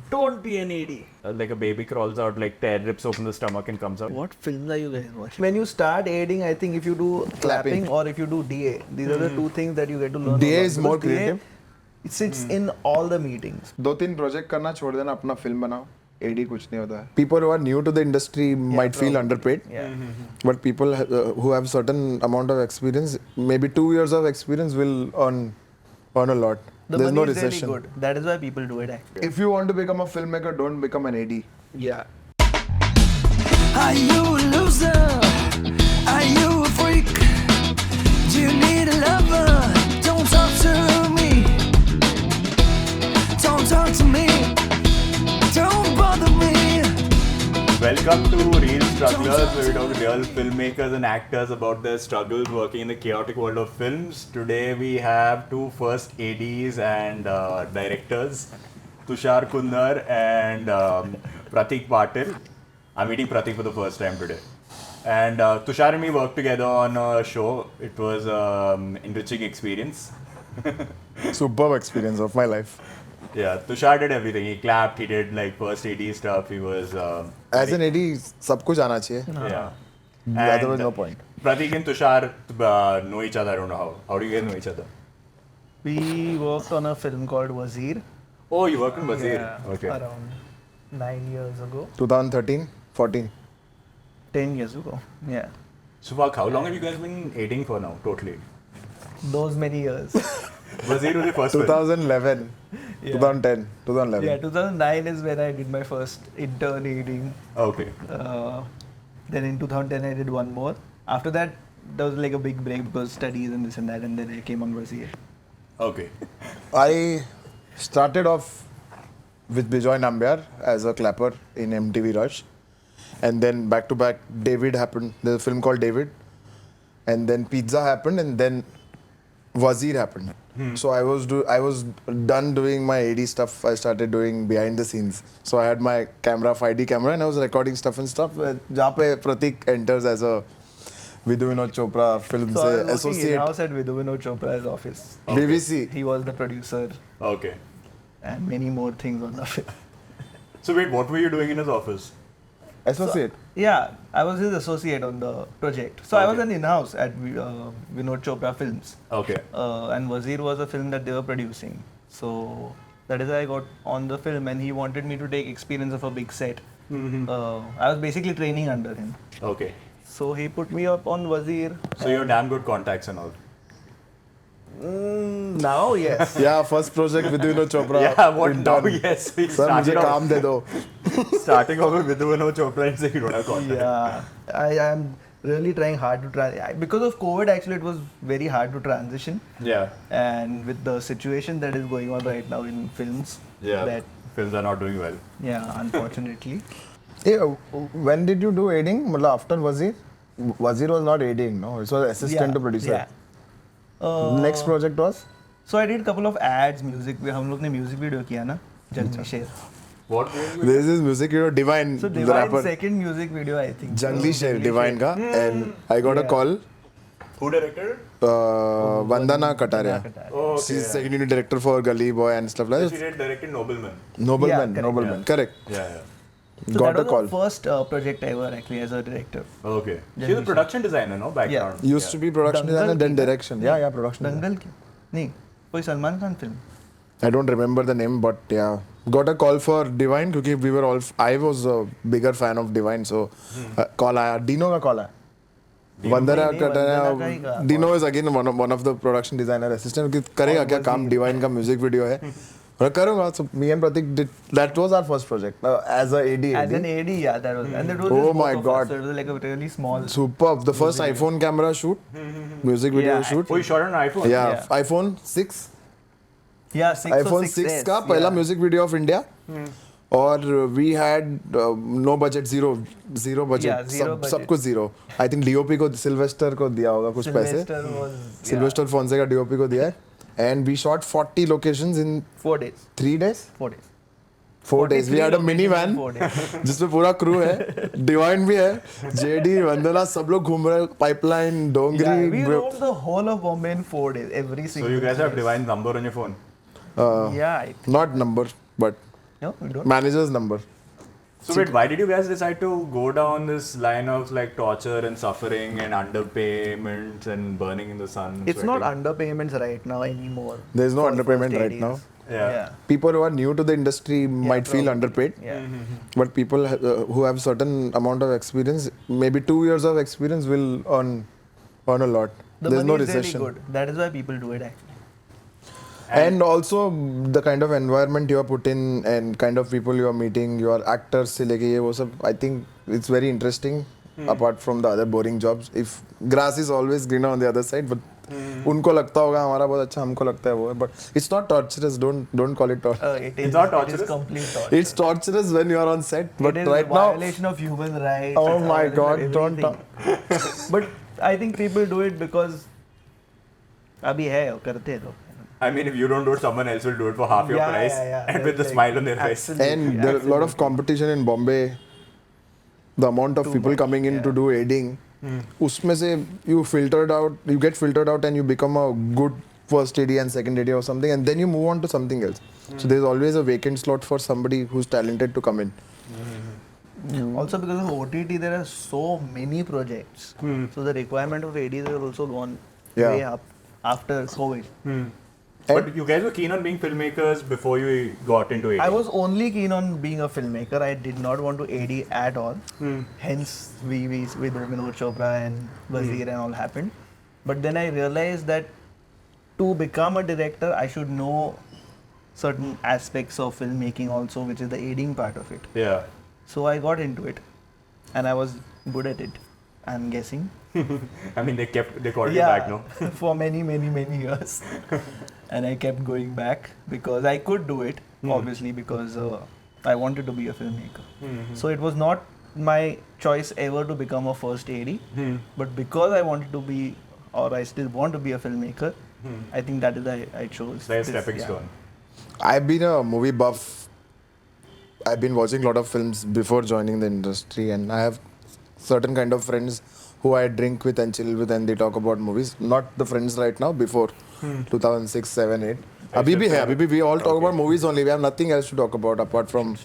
don't be an AD. Like a baby crawls out, like tear rips open the stomach and comes out. What films are you guys watching? When you start aiding, I think if you do clapping or if you do DA, these are the two things that you get to learn. DA is more creative. It sits in all the meetings. 2-3 project करना छोड़ देना, अपना film बनाओ. AD कुछ नहीं होता है. People who are new to the industry might feel underpaid. But people who have certain amount of experience, maybe 2 years of experience, will earn a lot. There's no recession. Really good. That is why people do it. Actually. If you want to become a filmmaker, don't become an AD. Yeah. Are you a loser? Are you a freak? Do you need a lover? Don't talk to me. Don't talk to me. Don't bother me. Welcome to Real Strugglers, where we talk to real filmmakers and actors about their struggles working in the chaotic world of films. Today we have two first ADs and directors, Tushar Kunder and Prateek Patil. I'm meeting Prateek for the first time today. And Tushar and me worked together on a show. It was an enriching experience. Superb experience of my life. Yeah, Tushar did everything. He clapped, he did like first AD stuff, he was... As an AD, सब कुछ आना चाहिए. Yeah. Otherwise, no point. Prateek and Tushar know each other, I don't know how. How do you guys know each other? We worked on a film called Wazir. Oh, you worked in Wazir? Yeah, Okay. around 9 years ago. 2013, 14. 10 years ago. Yeah. So, fuck, how long have you guys been aiding for now, totally? Those many years. Wazir was the first film. 2011, 2010, 2011. Yeah, 2009 is when I did my first intern aiding. Okay. Then in 2010 I did one more. After that, there was like a big break because studies and this and that, and then I came on Wazir. Okay. I started off with Bijoy Nambiar as a clapper in MTV Rush. And then back to back, David happened. There's a film called David. And then Pizza happened, and then Wazir happened. So I was done doing my AD stuff. I started doing behind the scenes. So I had my camera, 5D camera, and I was recording stuff. जहाँ पे Prateek enters as a Vidhu Vinod Chopra film So I was working associate. in-house at Vidhu Vinod Chopra's office. Okay. BBC. He was the producer Okay. and many more things on the film. So, wait, what were you doing in his office? Associate. Yeah, I was his associate on the project. So I was an in-house at Vinod Chopra Films. Okay. And Wazir was a film that they were producing. So that is how I got on the film, and he wanted me to take experience of a big set. I was basically training under him. Okay. So he put me up on Wazir. So, you have damn good contacts and all. Now, yes. Yeah, first project with Vinod Chopra. Yeah, what now? intern. Yes. We Sir, मुझे काम दे दो. starting off with Vidhu Vinod Chopra and saying you don't have contact. Yeah, I am really trying hard to because of COVID, actually, it was very hard to transition. Yeah. And with the situation that is going on right now in films, Yeah. that, Films are not doing well. yeah, unfortunately. Hey, when did you do aiding? मतलब after Wazir? Wazir was not aiding, no? It was assistant to producer. Yeah. Next project was? So I did couple of ads, music. हम लोग ने music video किया ना, जंगली शेर. What? This is music video, Divine, So the Divine rapper. second music video, I think. Jangli Sher, Divine ka. And I got a call. Who directed it? Vandana Kataria. Oh, okay. She's second unit director for Gully Boy and stuff like She that. did directed Nobleman. Nobleman, correct, Nobleman, yeah. correct. Yeah. So Got that a call. was the first project ever actually as a director. Okay. She's a production designer, no? Background. Used to be production Dangal designer, then ki- direction. Yeah, production. दंगल की नहीं कोई Salman Khan film. I don't remember the name, but yeah. Got a call for Divine because we were all. I was a bigger fan of Divine, so call आया. Dino का call आया. Vandana नहीं, वंदना का ही Kataria. का. Dino is again one of the production designer assistant. कि करेगा क्या काम? Divine का music video है. और करूँगा. So me and Prateek did. That was our first project as a AD. As an AD, yeah, that was. And that was Oh just my both of God. us, so it was like a really small. Superb. The first iPhone camera shoot, music video Yeah, shoot. Oh, you shot on an iPhone? Yeah, Yeah. iPhone 6. Yeah, 6 iPhone or 6 6S, का पहला yeah. Music video of India और we had no budget zero Yeah, budget zero सब budget. कुछ zero I think DOP को Sylvester को दिया होगा कुछ पैसे Sylvester was, yeah, Sylvester Fonseca का डीओपी को दिया है and we shot 40 locations in 4 days. 3 days 4 days. 4 days we had a mini van 4 days. जिसमें पूरा क्रू है डिवाइन भी है जेडी वंदना सब लोग घूम रहे हैं pipeline Yeah, we Dongri roamed the whole of Bombay in 4 days, every So single you guys have place. Divine's number on your phone? Yeah, I think. not number but No, we don't. Manager's number. So wait, why did you guys decide to go down this line of like torture and suffering and underpayments and burning in the sun? It's not sweating? underpayments right now anymore. There's no for the underpayment first right ADs. now. Yeah. People who are new to the industry might feel probably. underpaid, Yeah. but people who have certain amount of experience, maybe 2 years of experience, will earn a lot. The There's money no is really recession. good. That is why people do it actually. And also the kind of environment you are put in and kind of people you are meeting, your actors se leke ye wo sab, I think it's very interesting apart from the other boring jobs. If grass is always greener on the other side, but उनको लगता होगा हमारा बहुत अच्छा, हमको लगता है वो है, but it's not torturous. Don't call it torture. It is not It torturous? is complete torture. It's torturous when you are on set, but it is right a now, violation of human rights. oh it's a my violation God, of don't everything. But I think people do it because अभी है करते हैं लोग. I mean, if you don't do it, someone else will do it for half your Yeah, price yeah. and with a Like, smile on their face. absolutely. and there are a lot of competition in Bombay. The amount of Too people much, coming in to do aiding, उसमें से you get filtered out and you become a good first AD and second AD or something, and then you move on to something else. So there's always a vacant slot for somebody who's talented to come in. Also because of OTT, there are so many projects. So the requirement of ADs has also gone Yeah. way up after COVID. But you guys were keen on being filmmakers before you got into it. I was only keen on being a filmmaker. I did not want to AD at all. Hence, we with Vinod Chopra and Wazir and all happened. But then I realized that to become a director, I should know certain aspects of filmmaking also, which is the aiding part of it. Yeah. So I got into it, and I was good at it. I'm guessing. I mean, they called you back, no? For many years. And I kept going back because I could do it, obviously, because I wanted to be a filmmaker. So it was not my choice ever to become a first AD, but because I wanted to be, or I still want to be a filmmaker, I think that is why I chose. Like a this, stepping yeah. stone. I've been a movie buff. I've been watching a lot of films before joining the industry, and I have certain kind of friends who I drink with and chill with, and they talk about movies. Not the friends right now, before 2006, 7, 8. Abhi bhi hai, abhi bhi we all talk about movies only. We have nothing else to talk about apart from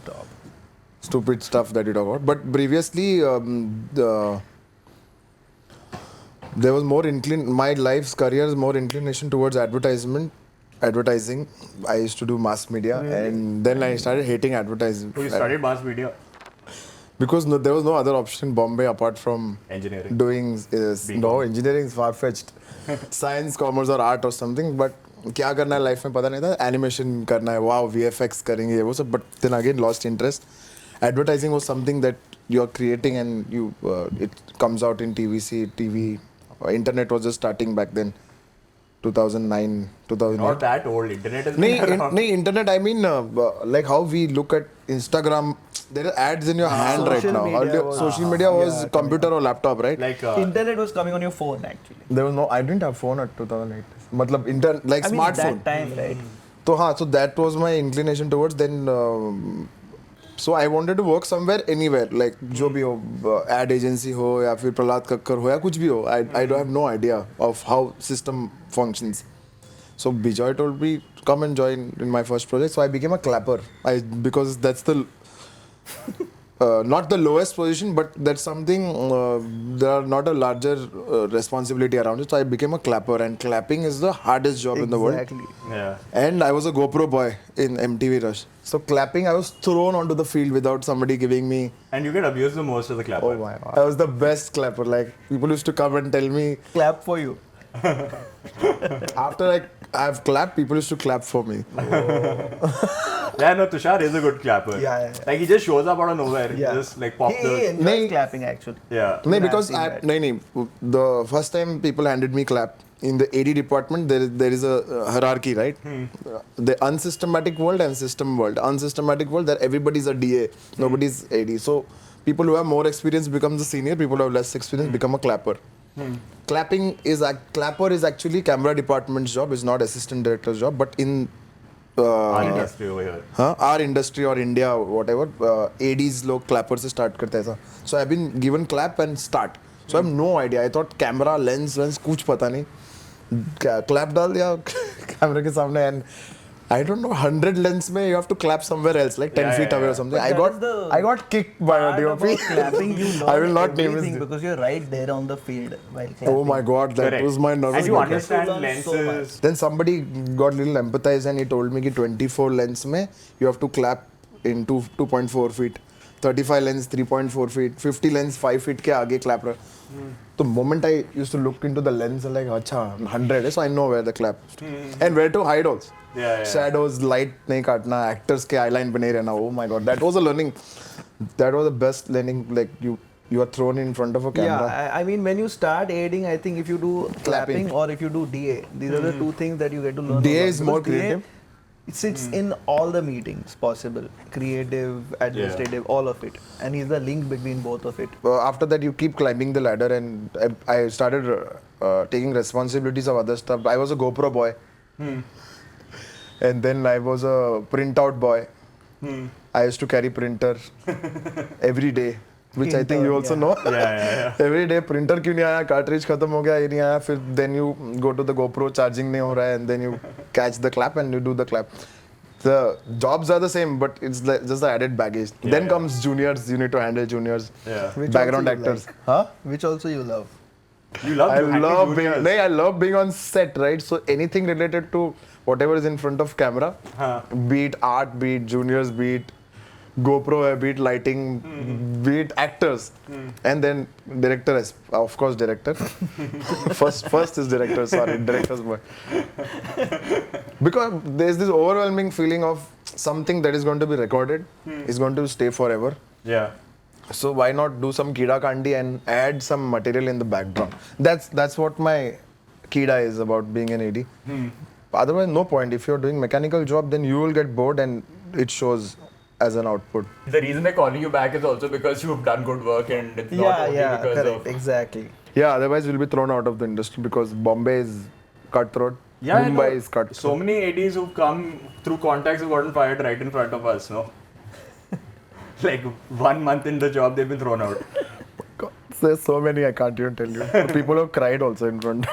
stupid stuff that we talk about. But previously, there was more my life's career is more inclination towards advertising. I used to do mass media, and then I started hating advertising. So you studied mass media, Because there was no other option in Bombay apart from engineering. doing engineering is far-fetched. Science, commerce or art or something, but क्या करना है life में पता नहीं था. Animation करना है, wow, VFX करेंगे वो सब, but then again lost interest. Advertising was something that you are creating and it comes out in TV. Internet was just starting back then, 2009, 2008. Not that old. Internet has been around. नहीं, internet, I mean, like how we look at Instagram, there are ads in your hand right Social now. media Earlier, was- social media was computer or laptop, right? Like, Internet was coming on your phone actually. There was no, I didn't have phone at 2008. मतलब like I mean, smartphone. that time, right? So that was my inclination towards then. So I wanted to work somewhere, anywhere, like जो भी हो, ad agency हो या फिर प्रहलाद कक्कर हो या कुछ भी हो. I don't have no idea of how system functions. So Bijoy told me come and join in my first project. So I became a clapper. Because that's the not the lowest position, but that's something there are not a larger responsibility around it. So I became a clapper, and clapping is the hardest job in the world. Exactly. yeah. And I was a GoPro boy in MTV Rush. So clapping, I was thrown onto the field without somebody giving me. And you get abused the most as a clapper. Oh my God. I was the best clapper. Like people used to come and tell me Clap for you. after I've clapped, people used to clap for me. Yeah, no, Tushar is a good clapper. Yeah. Like he just shows up out of nowhere. Yeah. He just like pop He the. enjoys Nahi. clapping actually. Yeah. No, I've because seen that. the first time people handed me clap in the AD department, there is a hierarchy, right? The unsystematic world and system world. Unsystematic world, that everybody's a DA, nobody's AD. So people who have more experience become the senior. People who have less experience become a clapper. Clapper is actually camera department's job. It's not assistant director's job. But in Our industry over here. our industry or India, whatever, ADs लोग clapper से start करते हैं ऐसा. So I've been given clap and start. So I have no idea. I thought camera, lens कुछ पता नहीं. Clap डाल दिया camera के सामने, and I don't know, 100 lens mein you have to clap somewhere else, like 10 feet away or something. But that is the I got kicked by a part DOP. about clapping, you learn I will not name everything it. because you're right there on the field while clapping. Oh my god, that Correct. was my nervous And you breakdown. understand You learn so lenses. Then somebody got little empathized and he told me that 24 lens mein you have to clap in 2.4 feet, 35 lens 3.4 feet, 50 lens 5 feet के आगे clap रहा. The moment I used to look into the lens, I'm like, अच्छा 100 है, so I know where the clap is. And where to hide also. Yeah. Shadows, light नहीं काटना, actors के eyeline पे नहीं रहना. Oh my god, that was a learning. That was the best learning. Like you are thrown in front of a camera. Yeah, I mean, when you start aiding, I think if you do clapping Clapping. or if you do DA, these are the two things that you get to learn. DA a lot. is more Because DA, creative. it sits in all the meetings possible, creative, administrative, all of it, and he's the link between both of it. After that, you keep climbing the ladder, and I started taking responsibilities of other stuff. I was a GoPro boy, and then I was a printout boy. I used to carry printer every day, which I think you also know. Yeah. Every day printer क्यों नहीं आया, cartridge खत्म हो गया, ये नहीं आया, फिर then you go to the GoPro, charging नहीं हो रहा है, and then you catch the clap and you do the clap. The jobs are the same, but it's just the added baggage. Then comes juniors, you need to handle juniors, Which background also you actors. like. Huh? Which also you love. You love I love being, juniors. I love being on set, right? So anything related to whatever is in front of camera, be it art, be it juniors, be it GoPro, be it lighting, be it actors, and then director, of course, director. first is director. Sorry, director's boy. Because there's this overwhelming feeling of something that is going to be recorded, is going to stay forever. Yeah. So why not do some Kida Kandi and add some material in the background? That's what my Kida is about, being an AD. Otherwise, no point. If you're doing mechanical job, then you will get bored and it shows as an output. The reason they're calling you back is also because you've done good work and it's not only because correct, exactly. Yeah, otherwise we'll be thrown out of the industry because Bombay is cutthroat, Yeah, I know. Mumbai is cutthroat. So many ADs who've come through contacts have gotten fired right in front of us, no? Like 1 month in the job, they've been thrown out. God, there's so many I can't even tell you. So people have cried also in front.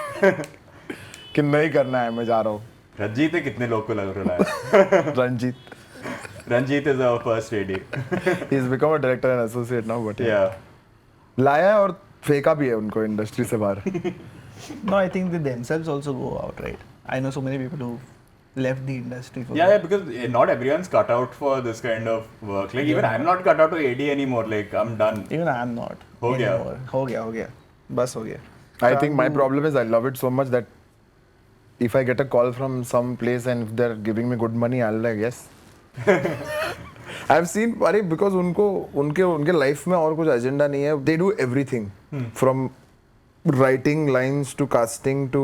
कि नहीं करना है, मैं जा रहा हूँ. Ranjit है कितने लोग को लग रहा है? Ranjit. Ranjit is our first AD. He's become a director and associate now, but Yeah. लाया और फेंका भी है उनको इंडस्ट्री से बाहर. No, I think they themselves also go out, right? I know so many people who left the industry for Yeah, because not everyone's cut out for this kind of work. Like even I'm not cut out to AD anymore. Like I'm done. Even I am not. हो गया. anymore. हो गया. बस हो गया. I think my problem is I love it so much that if I get a call from some place and if they're giving me good money, I'll like yes. I've seen because उनके life में और कुछ agenda नहीं है. They do everything from writing lines to casting to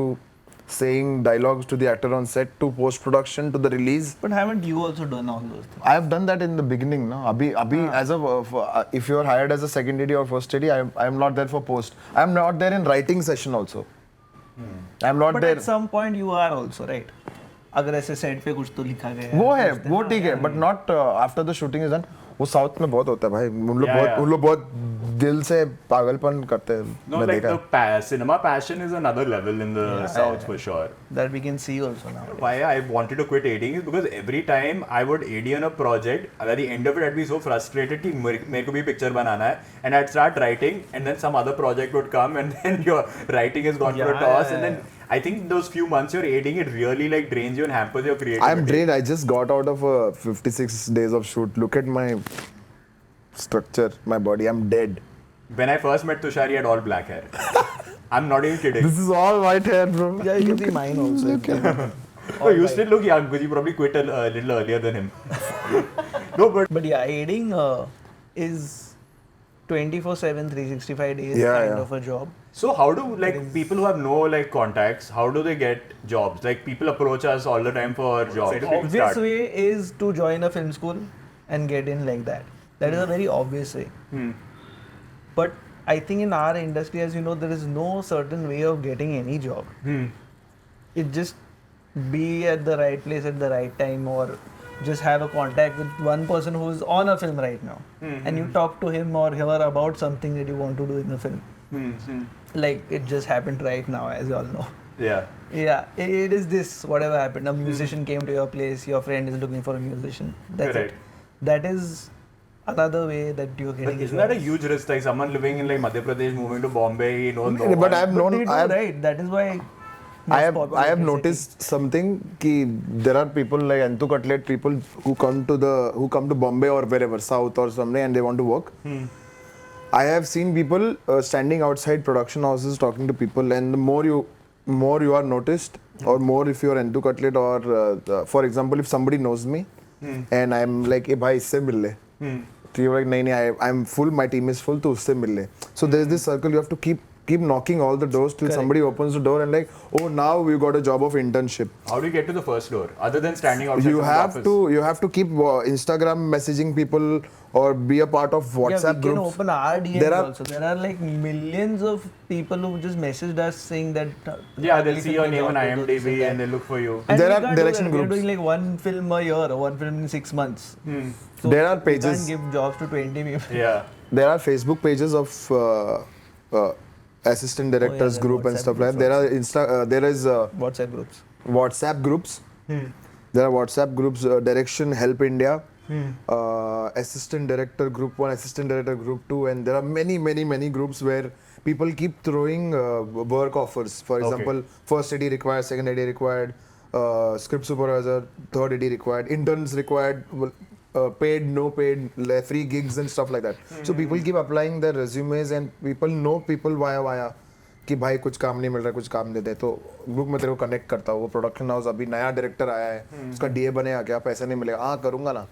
saying dialogues to the actor on set to post production to the release. But haven't you also done all those things? I've done that in the beginning, no? Abhi as a if you're hired as a second AD or first AD, I'm not there for post. I'm not there in writing session also. I'm not But there. at some point you are also, right? अगर ऐसे set पे कुछ तो लिखा गया वो है, वो ठीक है, but not after the shooting is done. वो साउथ में बहुत होता है भाई. उन लोग बहुत दिल से पागलपन करते हैं. No, like the cinema passion is another level in the South for sure. that we can see also now. Why I wanted to quit ADing is because every time I would AD on a project, at the end of it I'd be so frustrated कि मेरे को भी picture बनाना है, and I'd start writing, and then some other project would come, and then your writing is gone for a toss, and then I think those few months you're ADing, it really like drains you and hampers your creativity. I'm drained. I just got out of a 56 days of shoot. Look at my structure, my body. I'm dead. When I first met Tushar, he had all black hair. I'm not even kidding. This is all white hair, bro. Yeah, you can see mine also. Oh, you still look young because you probably quit a little earlier than him. No, but yeah, aiding is 24/7, 365 days Yeah, kind yeah. of a job. so how do like people who have no like contacts, how do they get jobs? Like people approach us all the time for jobs. The obvious way is to join a film school and get in like that. That is a very obvious way. But I think in our industry, as you know, there is no certain way of getting any job. It just be at the right place at the right time, or just have a contact with one person who is on a film right now, and you talk to him or her about something that you want to do in the film. Like it just happened right now, as you all know. Yeah. Yeah, it is this, whatever happened. A musician came to your place, your friend is looking for a musician. That's Correct. it. That is another way that you're But getting. isn't that a huge risk? Like someone living in like Madhya Pradesh, moving to Bombay, he knows no But one. I've But known, they do, right? That is why. I most popular have city. noticed something ki there are people like Antu Cutlet people who come to Bombay or wherever, South or somewhere, and they want to work. I have seen people standing outside production houses talking to people, and the more you are noticed, or more if you are Antu Cutlet, or for example, if somebody knows me, and I'm like, hey bhai, isse mil le. So you're like, nahi, I'm full, my team is full, to usse mil le. So there's this circle, you have to keep knocking all the doors till somebody opens the door and like, oh, now we got a job of internship. How do you get to the first door? Other than standing outside You the have office? to keep Instagram messaging people or be a part of WhatsApp we can groups. open our DMs There are- also. There are like millions of people who just messaged us saying that. Yeah, they'll see your film name on job, this and IMDb that. and they look for you. And There we are can't do direction that. We're groups. doing like one film a year or one film in 6 months. So There are we pages. can't give jobs to 20 people. Yeah. There are Facebook pages of assistant directors there are group and WhatsApp stuff like that. groups There is WhatsApp groups. WhatsApp groups. There are WhatsApp groups, Direction Help India, Assistant Director Group 1, Assistant Director Group 2, and there are many groups where people keep throwing work offers. For example, first AD required, second AD required, script supervisor, third AD required, interns required, paid, no paid, free gigs and stuff like that. So people keep applying their resumes and people know people via कि भाई कुछ काम नहीं मिल रहा, कुछ काम दे दे, तो group में तेरे को कनेक्ट करता हूँ. वो प्रोडक्शन हाउस अभी नया डायरेक्टर आया है, उसका डीए बनेगा क्या, पैसा नहीं मिलेगा, हाँ करूँगा ना.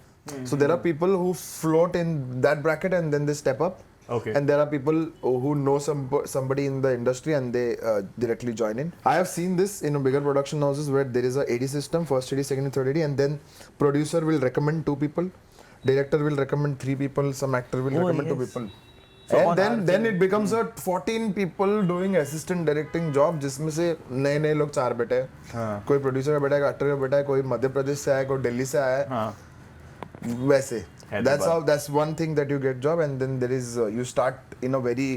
So there are people who float in that bracket and then they step up. Okay. And there are people who know somebody in the industry and they directly join in. I have seen this in bigger production houses where there is a AD system, first AD, second and third AD, and then producer will recommend 2 people, director will recommend 3 people, some actor will recommend 2 people. So And then it becomes a 14 people doing assistant directing job, जिसमें से नए लोग 4 बेटे हैं. कोई producer का बेटा है, एक्टर का बेटा है, कोई मध्य प्रदेश से आया है, कोई दिल्ली से आया है. वैसे. That's one thing that you get job, and then there is you start in a very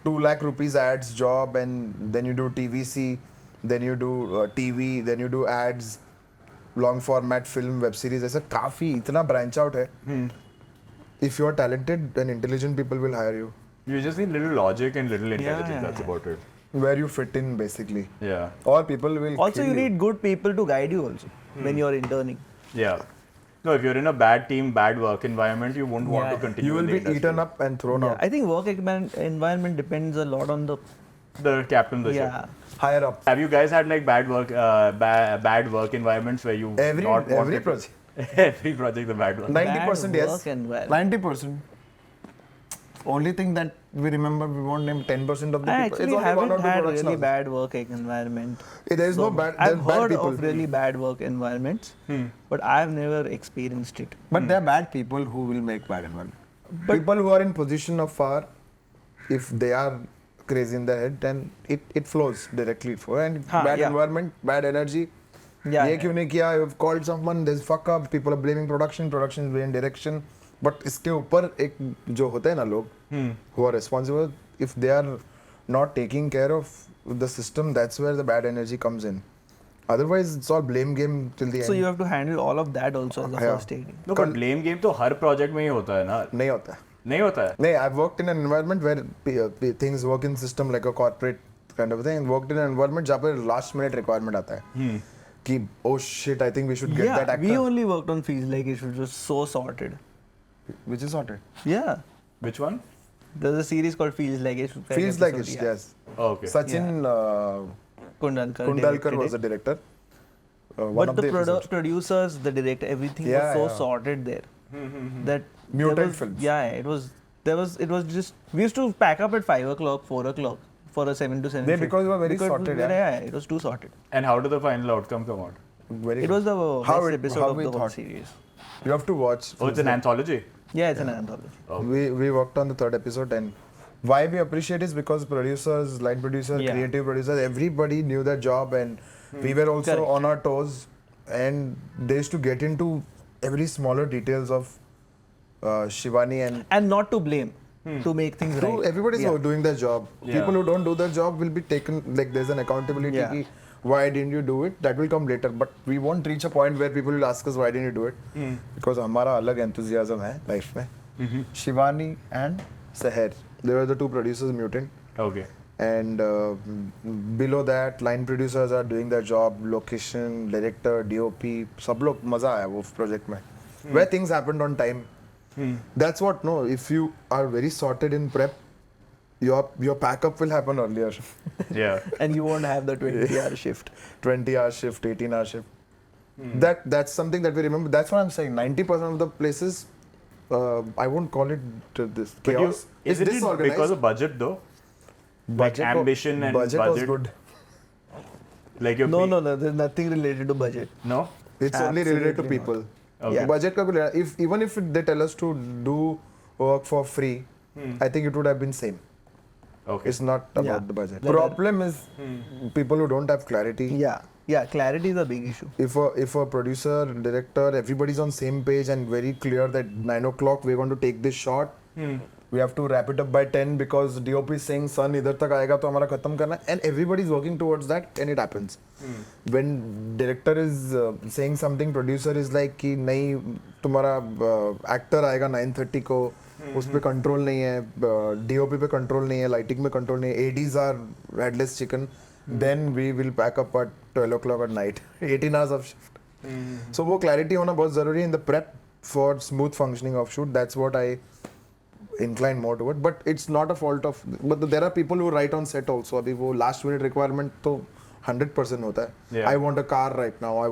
2 lakh rupees ads job, and then you do TVC, then you do TV, then you do ads, long format film, web series. ऐसा काफी इतना branch out है. If you are talented and intelligent, people will hire you. You just need little logic and little intelligence. yeah, That's about it. Where you fit in, basically. Yeah. Or people will. Also, kill you need good people to guide you also when you're interning. Yeah. No, if you're in a bad team, bad work environment, you won't want to continue. You will in the be industry. eaten up and thrown Yeah, out. I think work environment depends a lot on the The captain of the ship. Higher up. Have you guys had like bad work environments where you Every wanted project. every project the bad one? 90% bad yes. work environment. 90%. Only thing that we remember, we won't name 10% of the I people. actually It's only 1 haven't or 2 had production really houses. bad work environment. There is no bad. I've There's bad heard people. of really bad work environments, but I've never experienced it. But there are bad people who will make bad environment. People who are in position of power, if they are crazy in their head, then it flows directly. And bad yeah. environment, bad energy. Yeah, ये क्यों नहीं किया? You've called someone, there's fuck up. People are blaming production is blaming direction. But इसके ऊपर एक जो होते हैं ना लोग, who are responsible, if they are not taking care of the system, that's where the bad energy comes in. Otherwise, it's all blame game till the end. So you have to handle all of that also as a Yeah. first AD. No, but blame game तो हर project में ही होता है ना. नहीं होता है. नहीं होता है. No, I've worked in an environment where things work in system like a corporate kind of a thing. And worked in an environment जहाँ पे last minute requirement आता है. कि oh shit, I think we should get that actor. We only worked on feels like it was just so sorted. Which is sorted. Yeah. Which one? There's a series called Feels Like It. Feels like it, yes. Oh, okay. Sachin Kundalkar Kundalkar was the directed director. it. One But of the episodes. producers, the director, everything was Yeah, so yeah. sorted there that Mutant there was, films. Yeah, it was just we used to pack up at 5 o'clock, 4 o'clock for a 7 to 7. Yeah, shift. because we were very Because sorted, yeah, it was too sorted. And how did the final outcome come out? Very It was the How best it- episode how of we the whole thought. series. You have to watch. Oh, it's an anthology. Yeah, it's an anthology. We worked on the 3rd episode, and why we appreciate is because producers, line producer, Yeah. creative producers, everybody knew their job, and we were also Correct. on our toes, and they used to get into every smaller details of Shivani and And not to blame. to make things So right. everybody's doing their job. Yeah. People who don't do their job will be taken, like there's an accountability. Yeah. Ki, why didn't you do it? That will come later. But we won't reach a point where people will ask us why didn't you do it? Because हमारा अलग enthusiasm है life में. Shivani and Seher, they were the two producers, Mutant. Okay. And below that, line producers are doing their job, location, director, DOP, सब लोग मजा आया वो project में. Where things happened on time. That's what, no, if you are very sorted in prep, your pack-up will happen earlier. Yeah. And you won't have the 20-hour shift. 20-hour shift, 18-hour shift. That's something that we remember. That's what I'm saying. 90% of the places, I won't call it this But chaos. is it disorganized. because of budget though? Budget like ambition and budget was good. Like your No, there's nothing related to budget. No? It's only related to Absolutely people. Okay. Yeah. Budget ka bhi lena- if even if they tell us to do work for free, I think it would have been same. Okay. It's not about Yeah. the budget. That- Problem is people who don't have clarity. Yeah, clarity is a big issue. If a producer, director, everybody's on same page and very clear that 9 o'clock we're going to take this shot. We have to wrap it up by 10 because DOP is saying sun idhar tak aayega to hamara khatam karna hai. And everybody's working towards that and it happens. When director is saying something, producer is like कि नहीं तुम्हारा actor आएगा 9:30 को उस पे control नहीं है, DOP पे कंट्रोल नहीं है, लाइटिंग में कंट्रोल नहीं है, ADs are headless chicken, then we will pack up at 12 o'clock at night. 18 hours of shift. So वो clarity होना बहुत ज़रूरी है in the prep for smooth functioning of shoot. That's what I incline more toward, but it's not a fault of. But there are people who write on set also. अभी वो last minute requirement तो 100% होता है. Yeah. I want a car right now. I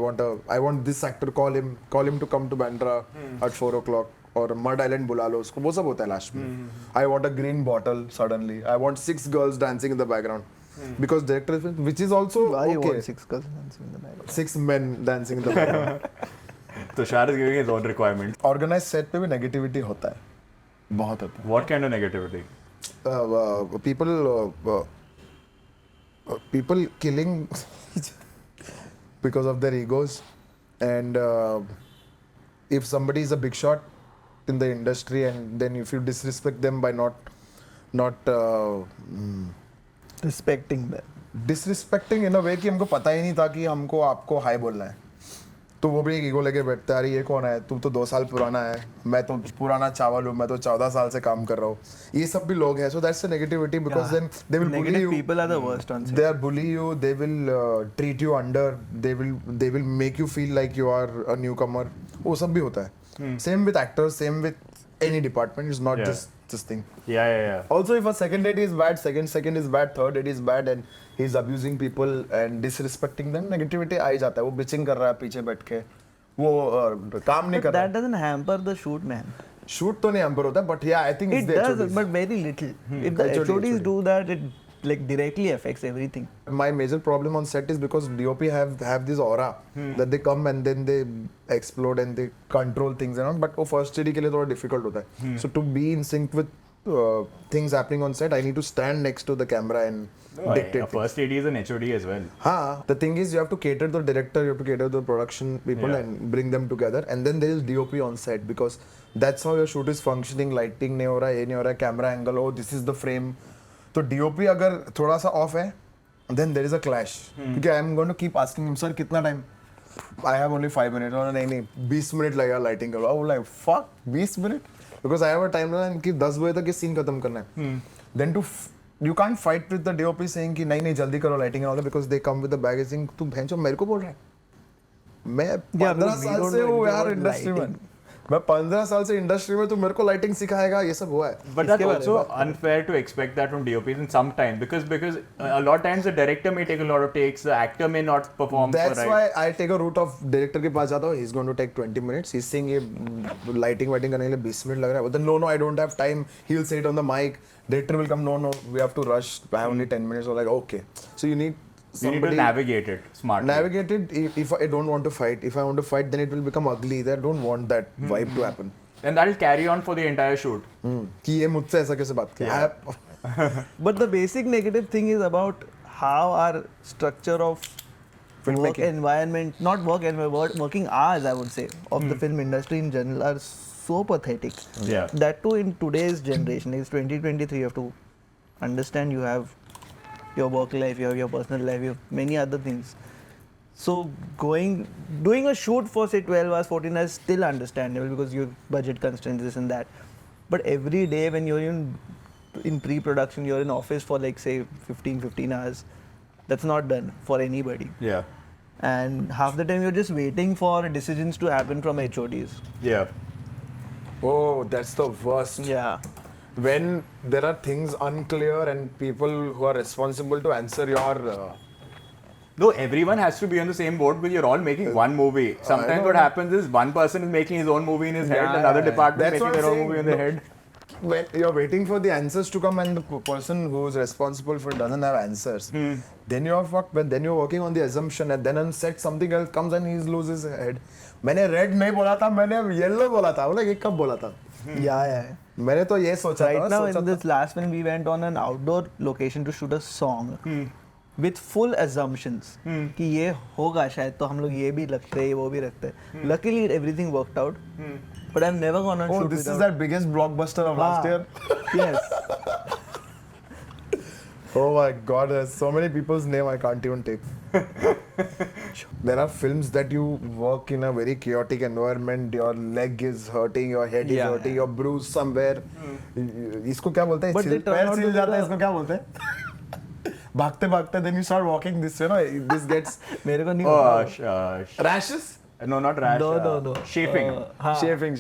want this actor. Call him to come to Bandra at 4 o'clock. और Mud Island बुला लो उसको. वो सब होता है last में. I want a green bottle suddenly. I want 6 girls dancing in the background. Because director, which is also Why you okay. want 6 girls dancing in the background? 6 men dancing in the background. Tushar is giving his own requirements. Organized set पे भी negativity होता है. बहुत होता है. What kind of negativity? People killing because of their egos, and if somebody is a big shot in the industry and then if you disrespect them by not Respecting them. disrespecting in a way कि हमको पता ही नहीं था कि हमको आपको हाय बोलना है, तो वो भी एक ईगो लेके बैठता है, अरे ये कौन है, तू तो 2 साल पुराना है, मैं तो पुराना चावल हूँ, मैं तो 14 साल से काम कर रहा हूँ. ये सब भी लोग हैं. So that's the negativity because then they will bully Negative you. people are the worst on set. They will bully you. They will treat you under. They will make you feel like you are a newcomer. वो सब भी होता है. Same with actors. Same with any department. It's not Yeah. just this thing. Yeah. Also, if a second date is bad, second is bad, third date is bad, and he's abusing people and disrespecting them, negativity आ ही जाता है. वो bitching कर रहा है पीछे बैठ के. वो काम नहीं But कर रहा that doesn't hamper the shoot, man. Shoot तो नहीं hamper होता, but yeah, I think It it's the does, HODs. but very little. If the HOD. HODs do that, it like directly affects everything. My major problem on set is because DOP have this aura that they come and then they explode and they control things and all. But वो first AD के लिए थोड़ा difficult होता है. So to be in sync with things happening on set, I need to stand next to the camera and dictate. A first AD is an HOD as well. हाँ, the thing is you have to cater to the director, you have to cater to the production people Yeah. and bring them together. And then there is DOP on set because that's how your shoot is functioning. Lighting नहीं हो रहा है, ये नहीं हो रहा है, camera angle, oh this is the frame. तो DOP अगर थोड़ा सा off है, then there is a clash. क्योंकि I am going to keep asking him, sir कितना time? I have only 5 minutes. और नहीं 20 मिनट लगेगा lighting का. Oh like fuck 20 minute? Because I have a timeline कि 10 बजे तक ये scene खत्म करना है. Then you can't fight with the DOP saying कि नहीं जल्दी करो lighting and all that because they come with the baggage saying तू भैंचो मेरे को बोल रहा है. मैं 15 साल से हूँ यार इंडस्ट्री में. मैं 15 साल से इंडस्ट्री में, तू मेरे को लाइटिंग सिखाएगा, ये सब हुआ है. But that's also unfair to expect that from DOPs in some time because a lot of times the director may take a lot of takes, the actor may not perform. That's right. why I take a route of director के पास जाता हूँ. He's going to take 20 minutes. He's saying ये lighting करने के लिए 20 minute लग रहा है. But then no, I don't have time. He'll say it on the mic. Director will come. No, we have to rush. I have only 10 minutes. So like okay. So you need You need to navigate it smartly. Navigate it. If I don't want to fight, if I want to fight, then it will become ugly. I don't want that vibe to happen. And that'll carry on for the entire shoot. कि ये मुझसे ऐसा कैसे बात किया? But the basic negative thing is about how our structure of work environment, not work environment, working hours I would say, of the film industry in general are so pathetic. Yeah. That too in today's generation. It's 2023. You have to understand you have your work life, you have your personal life, you have many other things. So doing a shoot for say 12 hours, 14 hours is still understandable because you have budget constraints, this and that. But every day when you're in pre-production, you're in office for like say 15 hours. That's not done for anybody. Yeah. And half the time you're just waiting for decisions to happen from HODs. Yeah. Oh, that's the worst. Yeah. When there are things unclear and people who are responsible to answer your No, everyone has to be on the same boat because you're all making one movie. Sometimes know. what happens is one person is making his own movie in his head, Yeah, another yeah. department That's making what their I'm own saying. movie in their No. head. when you're waiting for the answers to come and the person who's responsible for it doesn't have answers, then you're fucked. But then you're working on the assumption and then on set something else comes and he loses his head. मैंने red नहीं बोला था, मैंने yellow बोला था. बोला ये कब बोला था? Yeah. मैंने तो ये सोचा था. Right now सोचा in this last one we went on an outdoor location to shoot a song with full assumptions कि ये होगा शायद तो हम लोग ये भी लगते हैं वो भी रखते हैं. Luckily everything worked out. But I've never gone on Oh, shoot this without. is that biggest blockbuster of last year. Yes. Oh my god, there's so many people's name I can't even take. There are films that you work in a very chaotic environment, your leg is hurting, your head is Yeah, hurting, yeah. you're bruised somewhere. इसको क्या बोलते हैं? But they turn पैर out to छिल be जाता है, the- इसको क्या बोलते हैं? भागते भागते then you start walking this, you know, this gets मेरे को नहीं Oh, होता. rashes. no, not rash. No. Chafing. हाँ. Chafing.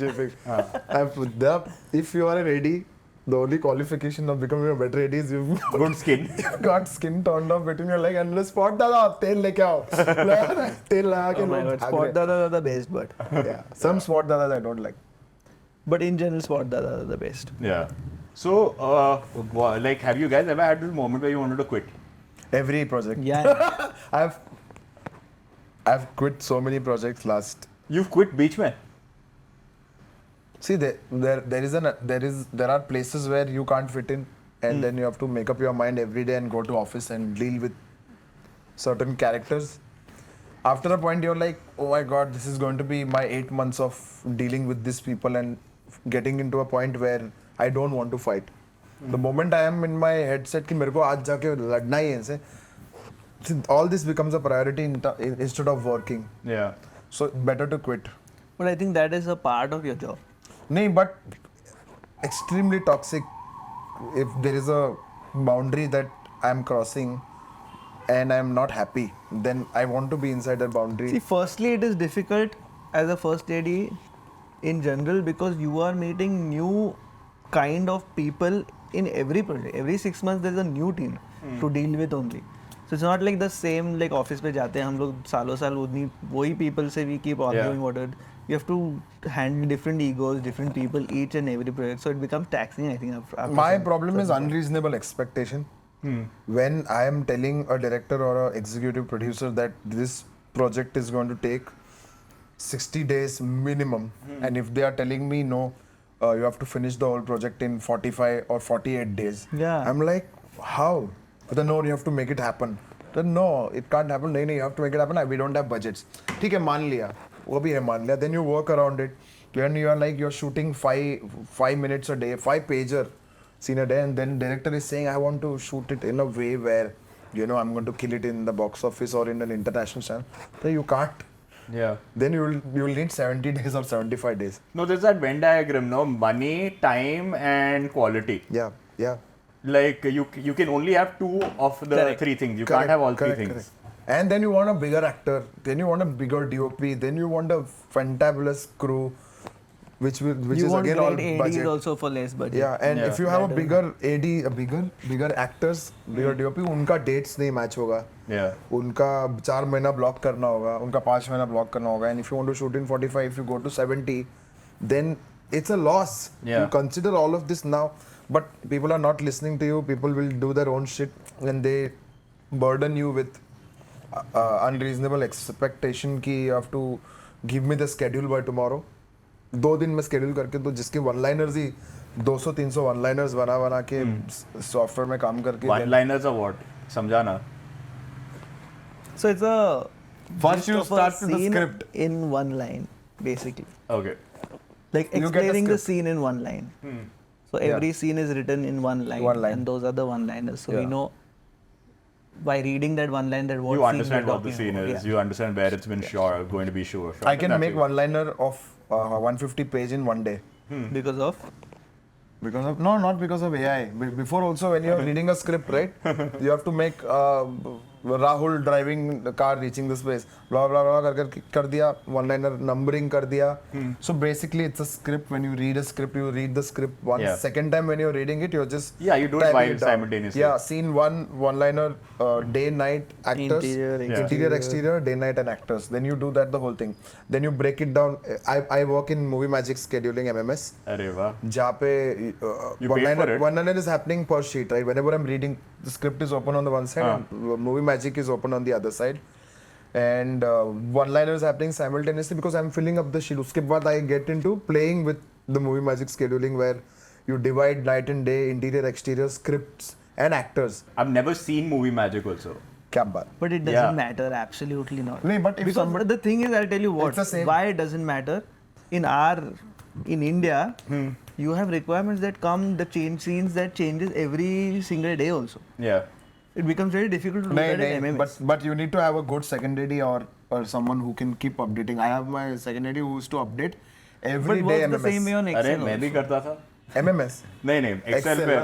If you are a ready, the only qualification of becoming a better ready is you've Good skin. got skin turned off between your leg and the spot दादा तेल लेके आओ तेल लगा के Oh my लोग god, भाग spot रहे dada are the best, but हैं. Yeah, some spot dadas I don't like. but in general spot dada are the best. Yeah. So, like, have you guys ever had this moment where you wanted to quit? Every project. Yeah. I've quit so many projects last. You've quit beach mein? See, there are places where you can't fit in, and then you have to make up your mind every day and go to office and deal with certain characters. After a point, you're like, oh my god, this is going to be my 8 months of dealing with these people and getting into a point where I don't want to fight. The moment I am in my headset कि मेरे को आज जाके लड़ना ही है इनसे, all this becomes a priority instead of working. Yeah. So better to quit. But I think that is a part of your job. No, but extremely toxic. If there is a boundary that I'm crossing and I'm not happy, then I want to be inside that boundary. See, firstly, it is difficult as a first AD in general because you are meeting new kind of people in every project. Every 6 months, there's a new team to deal with only. So it's not like the same like office पे जाते हैं हम लोग सालों साल उन्हीं वही people से we keep arguing whatever. You have to handle different egos, different people, each and every project. So it becomes taxing, I think. After My some- problem is some point. unreasonable expectation. When I am telling a director or an executive producer that this project is going to take 60 days minimum, and if they are telling me no, you have to finish the whole project in 45 or 48 days. Yeah. I'm like, how? Then no, you have to make it happen. Then no, it can't happen. No, you have to make it happen. We don't have budgets. ठीक है मान लिया, वो भी है मान लिया. Then you work around it. Then you are like you're shooting 5 minutes a day, 5 pager scene a day, and then director is saying I want to shoot it in a way where I'm going to kill it in the box office or in an international channel. Then you can't. Yeah. Then you'll need 70 days or 75 days. No, there's that Venn diagram, no? Money, time, and quality. Yeah. Like, you can only have 2 of the Correct. 3 things. You can't have all 3 things. Correct. And then you want a bigger actor, then you want a bigger DOP, then you want a fantabulous crew, which You is want again all great ADs budget. also for less budget. Yeah, and Yeah. if you have a That bigger AD, bigger actors, bigger DOP, उनका dates नहीं match होगा. Yeah. उनका 4 महीना block करना होगा, उनका 5 महीना block करना होगा, and if you want to shoot in 45, if you go to 70, then it's a loss. Yeah. You consider all of this now, but people are not listening to you. People will do their own shit, and they burden you with unreasonable expectation कि you have to give me the schedule by tomorrow. 2 दिन में schedule करके तो जिसके one-liners ही 200-300 one-liners बना के software में काम करके One-liners are what? समझाना. So it's a First you gist of a start with the scene script. in one line, basically. Okay. like You get a explaining the script. scene in one line. So every scene is written in one line, One line. and those are the one-liners. So we Yeah. know by reading that one line that what You scene understand we're what the talking scene about. is. You understand where it's been going to be shot. I can That's make it. one-liner of 150 page in one day. Because of Because of not because of AI. Before also when you're reading a script, right? You have to make Rahul driving the car reaching this place. Blah blah blah kar diya. One-liner numbering kar diya. So basically, it's a script. When you read a script, you read the script once. Yeah. Second time when you're reading it, you're just Yeah, you do it typing while down. simultaneously. Yeah, scene one-liner, day night actors, Interior, exterior, day night and actors. Then you do that the whole thing. Then you break it down. I work in Movie Magic scheduling MMS. Arey wah. जहाँ पे You paid for it? one-liner is happening per sheet, right? Whenever I'm reading, the script is open on the one side, and Movie Magic is open on the other side, and one-liner is happening simultaneously because I'm filling up the sheet. उसके बाद I get into playing with the Movie Magic scheduling where you divide night and day, interior, exterior, scripts, and actors. I've never seen Movie Magic also. क्या बात? But it doesn't Yeah. matter, absolutely not. नहीं, but if because somebody- the thing is, I'll tell you what, It's the same. why it doesn't matter. In India, you have requirements that come, the change scenes that changes every single day also. Yeah. It becomes very difficult to do that in MMS. but you need to have a good second AD or someone who can keep updating. I have my second AD who used to update every But day works the MMS. same way on अरे Excel मैं भी also. करता था. MMS. नहीं Excel पे.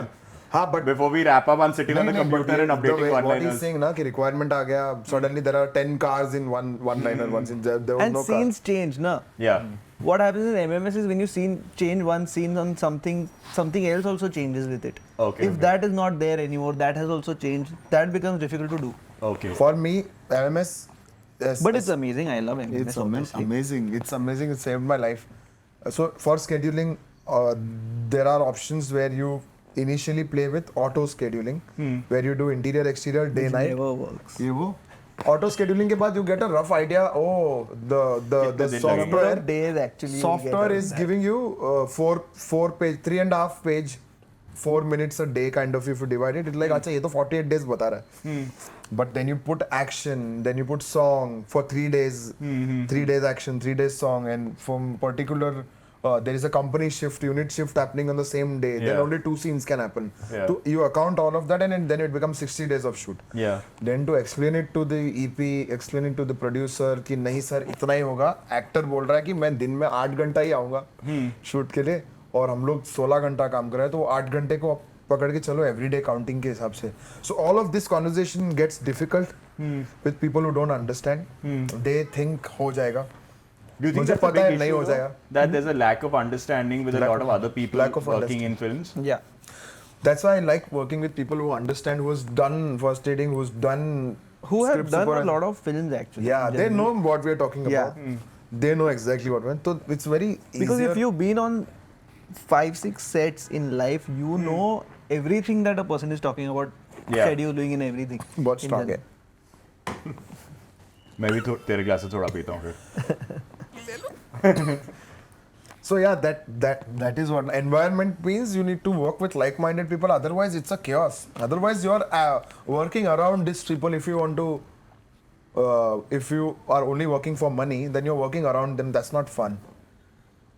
हाँ, but Before we wrap up, I'm sitting on the computer and updating what one-liners. he's saying ना कि requirement आ गया. Suddenly there are 10 cars in one-liner. Once in there was And no car. scenes change, na? Yeah. What happens in MMS is when you change one scene on something else also changes with it. Okay, If okay. that is not there anymore, that has also changed. That becomes difficult to do. Okay. For me, MMS. Yes, But it's amazing. I love MMS. It's obviously. amazing. It's amazing. It saved my life. So for scheduling, there are options where you initially play with auto scheduling, where you do interior, exterior, day, Which night. never works. ये वो auto scheduling के बाद you get a rough idea. Oh, the कितने दिन software Number of days actually. software is giving you 3.5 page 4 minutes a day kind of. If you divide it, it's like अच्छा ये तो 48 days बता रहा है. But then you put action, then you put song for 3 days, 3 days action, 3 days song, and from particular there is a company shift, unit shift happening on the same day. Then Yeah. only 2 scenes can happen. Yeah. You account all of that, and then it becomes 60 days of shoot. Yeah. Then to explain it to the EP, explain it to the producer कि नहीं sir इतना ही होगा. Actor बोल रहा है कि मैं दिन में 8 घंटा ही आऊँगा शूट के लिए और हम लोग 16 घंटा काम कर रहे हैं तो 8 घंटे को पकड़ के चलो everyday counting के हिसाब से. So all of this conversation gets difficult with people who don't understand. They think हो जाएगा. Do you think मुझे that's a पता है big नहीं issue हो though? जाएगा. That there's a lack of understanding with a Lack lot of of- other people lack of working in films? Yeah. That's why I like working with people who understand, who's done first aiding, who's done Who have script done a supervising. lot of films actually. Yeah, they generally. know what we're talking Yeah. about. They know exactly what we're. So it's very easier. Because if you've been on 5-6 sets in life, you know everything that a person is talking about, Yeah. scheduling and everything. बहुत in strong है. general. मैं भी तेरे glass से थोड़ा पीता हूँ फिर. So yeah, that is what environment means. You need to work with like-minded people. Otherwise, it's a chaos. Otherwise, you're working around these people. If you want to, if you are only working for money, then you're working around them. That's not fun.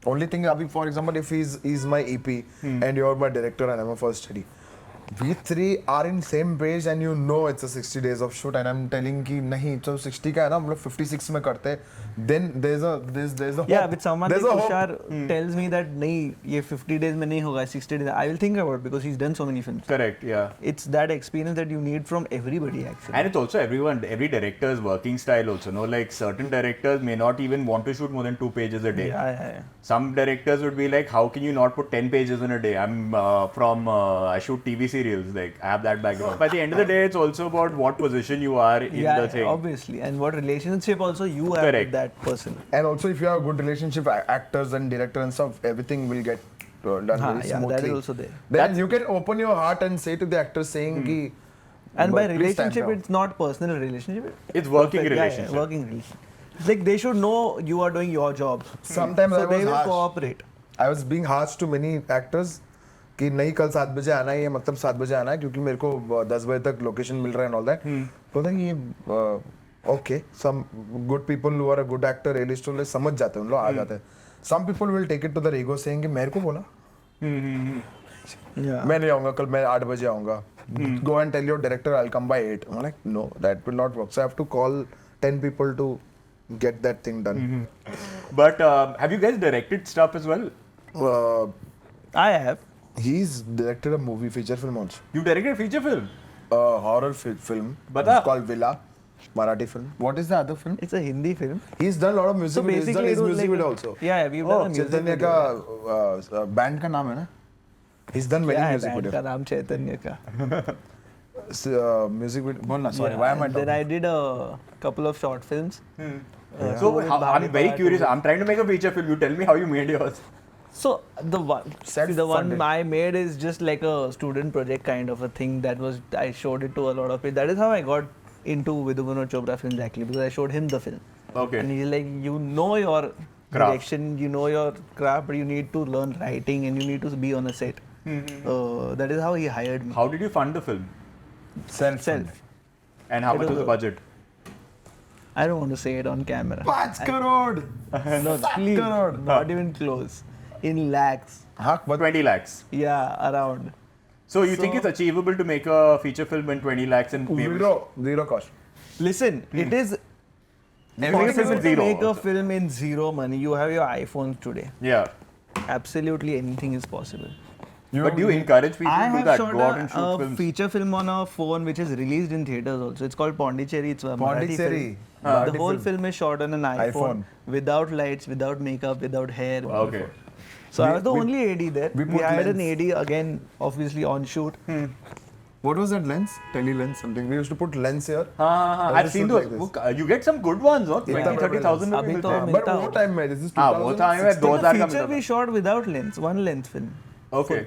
Only thing, Abhi, for example, if he's my EP and you're my director and I'm a first study, we three are in same page and you know it's a 60 days of shoot and I'm telling कि नहीं तो 60 का है ना हम लोग 56 में करते हैं. Then there's a Yeah, hope. with someone There's like a hope. Tushar tells me that नहीं ये 50 days में नहीं होगा 60 days. I will think about it because he's done so many films. Correct, yeah. It's that experience that you need from everybody actually. And it's also every director's working style also, no? Like certain directors may not even want to shoot more than 2 pages a day. Yeah. Some directors would be like, how can you not put 10 pages in a day? I shoot TV serials, like I have that background. By the end of the day, it's also about what position you are in the thing. Obviously. And what relationship also you have Correct. with that person. And also, if you have a good relationship, actors and director and stuff, everything will get done very smoothly. Yeah, that is also there. Then you can open your heart and say to the actor saying कि And by please stand relationship, down." it's not personal relationship. It's working Perfect. Yeah, relationship. working relationship. It's like they should know you are doing your job. Sometimes So I they was will harsh. cooperate. I was being harsh to many actors कि नहीं कल 7 बजे आना है, ये मतलब 7 बजे आना है क्योंकि मेरे को 10 बजे तक लोकेशन मिल रहा है and all that. बोलता है ये okay, some good people who are a good actor, realist, समझ जाते हैं उन लोग आ जाते हैं. Some people will take it to their ego saying कि मेरे को बोला Yeah. मैं नहीं आऊँगा कल मैं 8 बजे आऊँगा. Go and tell your director I'll come by 8. I'm like no, that will not work. So I have to call 10 people to get that thing done. But have you guys directed stuff as well? I have. He's directed a movie, feature film also. You directed a feature film? A horror film. Bata. It's called Villa. Marathi film. What is the other film? It's a Hindi film. He's done a lot of music So videos. He's done basically, his it was music like video a- also. Yeah, we've done a music Chaitanya video. का band का नाम है ना? He's done many Yeah, music band videos. का नाम चैतन्य का. Music video. बोलना, sorry. Yeah, Why am I and then talking? I did a couple of short films. So with I'm very Bhavika, curious. too. I'm trying to make a feature film. You tell me how you made yours. So the one, Self-funded. I made is just like a student project kind of a thing. That was I showed it to a lot of people. That is how I got into Vidubano Chopra films actually, because I showed him the film. Okay. And he's like, you know your Craft. direction, you know your craft, but you need to learn writing and you need to be on a set. That is how he hired me. How did you fund the film? Self. And how It much was was the budget? I don't want to say it on camera. 5 crore. No, please, not even close. In lakhs. हाँ, but 20 lakhs. Yeah, around. So you think it's achievable to make a feature film in 20 lakhs and maybe zero cost. Listen, it is Make a film possible with to zero. make a film in zero money. You have your iPhones today. Yeah. Absolutely anything is possible. But do you encourage people I to do have that? shot Go out and shoot a films? feature film on a phone which is released in theaters also. It's called Pondicherry. It's a Marathi Pondicherry. film. Marathi The whole film. film is shot on an iPhone, without lights, without makeup, without hair. Okay. So I was the only AD there. we We put had an lens. AD again, obviously on shoot. What was that lens? Tele-lens something. We used to put lens here. I've just seen shoot those. like You get some good ones, no? 20, Yeah. 30,000 Abhi rupees to मिलते हैं. But मिलता वो हो. time में, this is हाँ, वो time में 2016. 2000 The का feature मिलता we था. shot without lens, one lens film. Okay.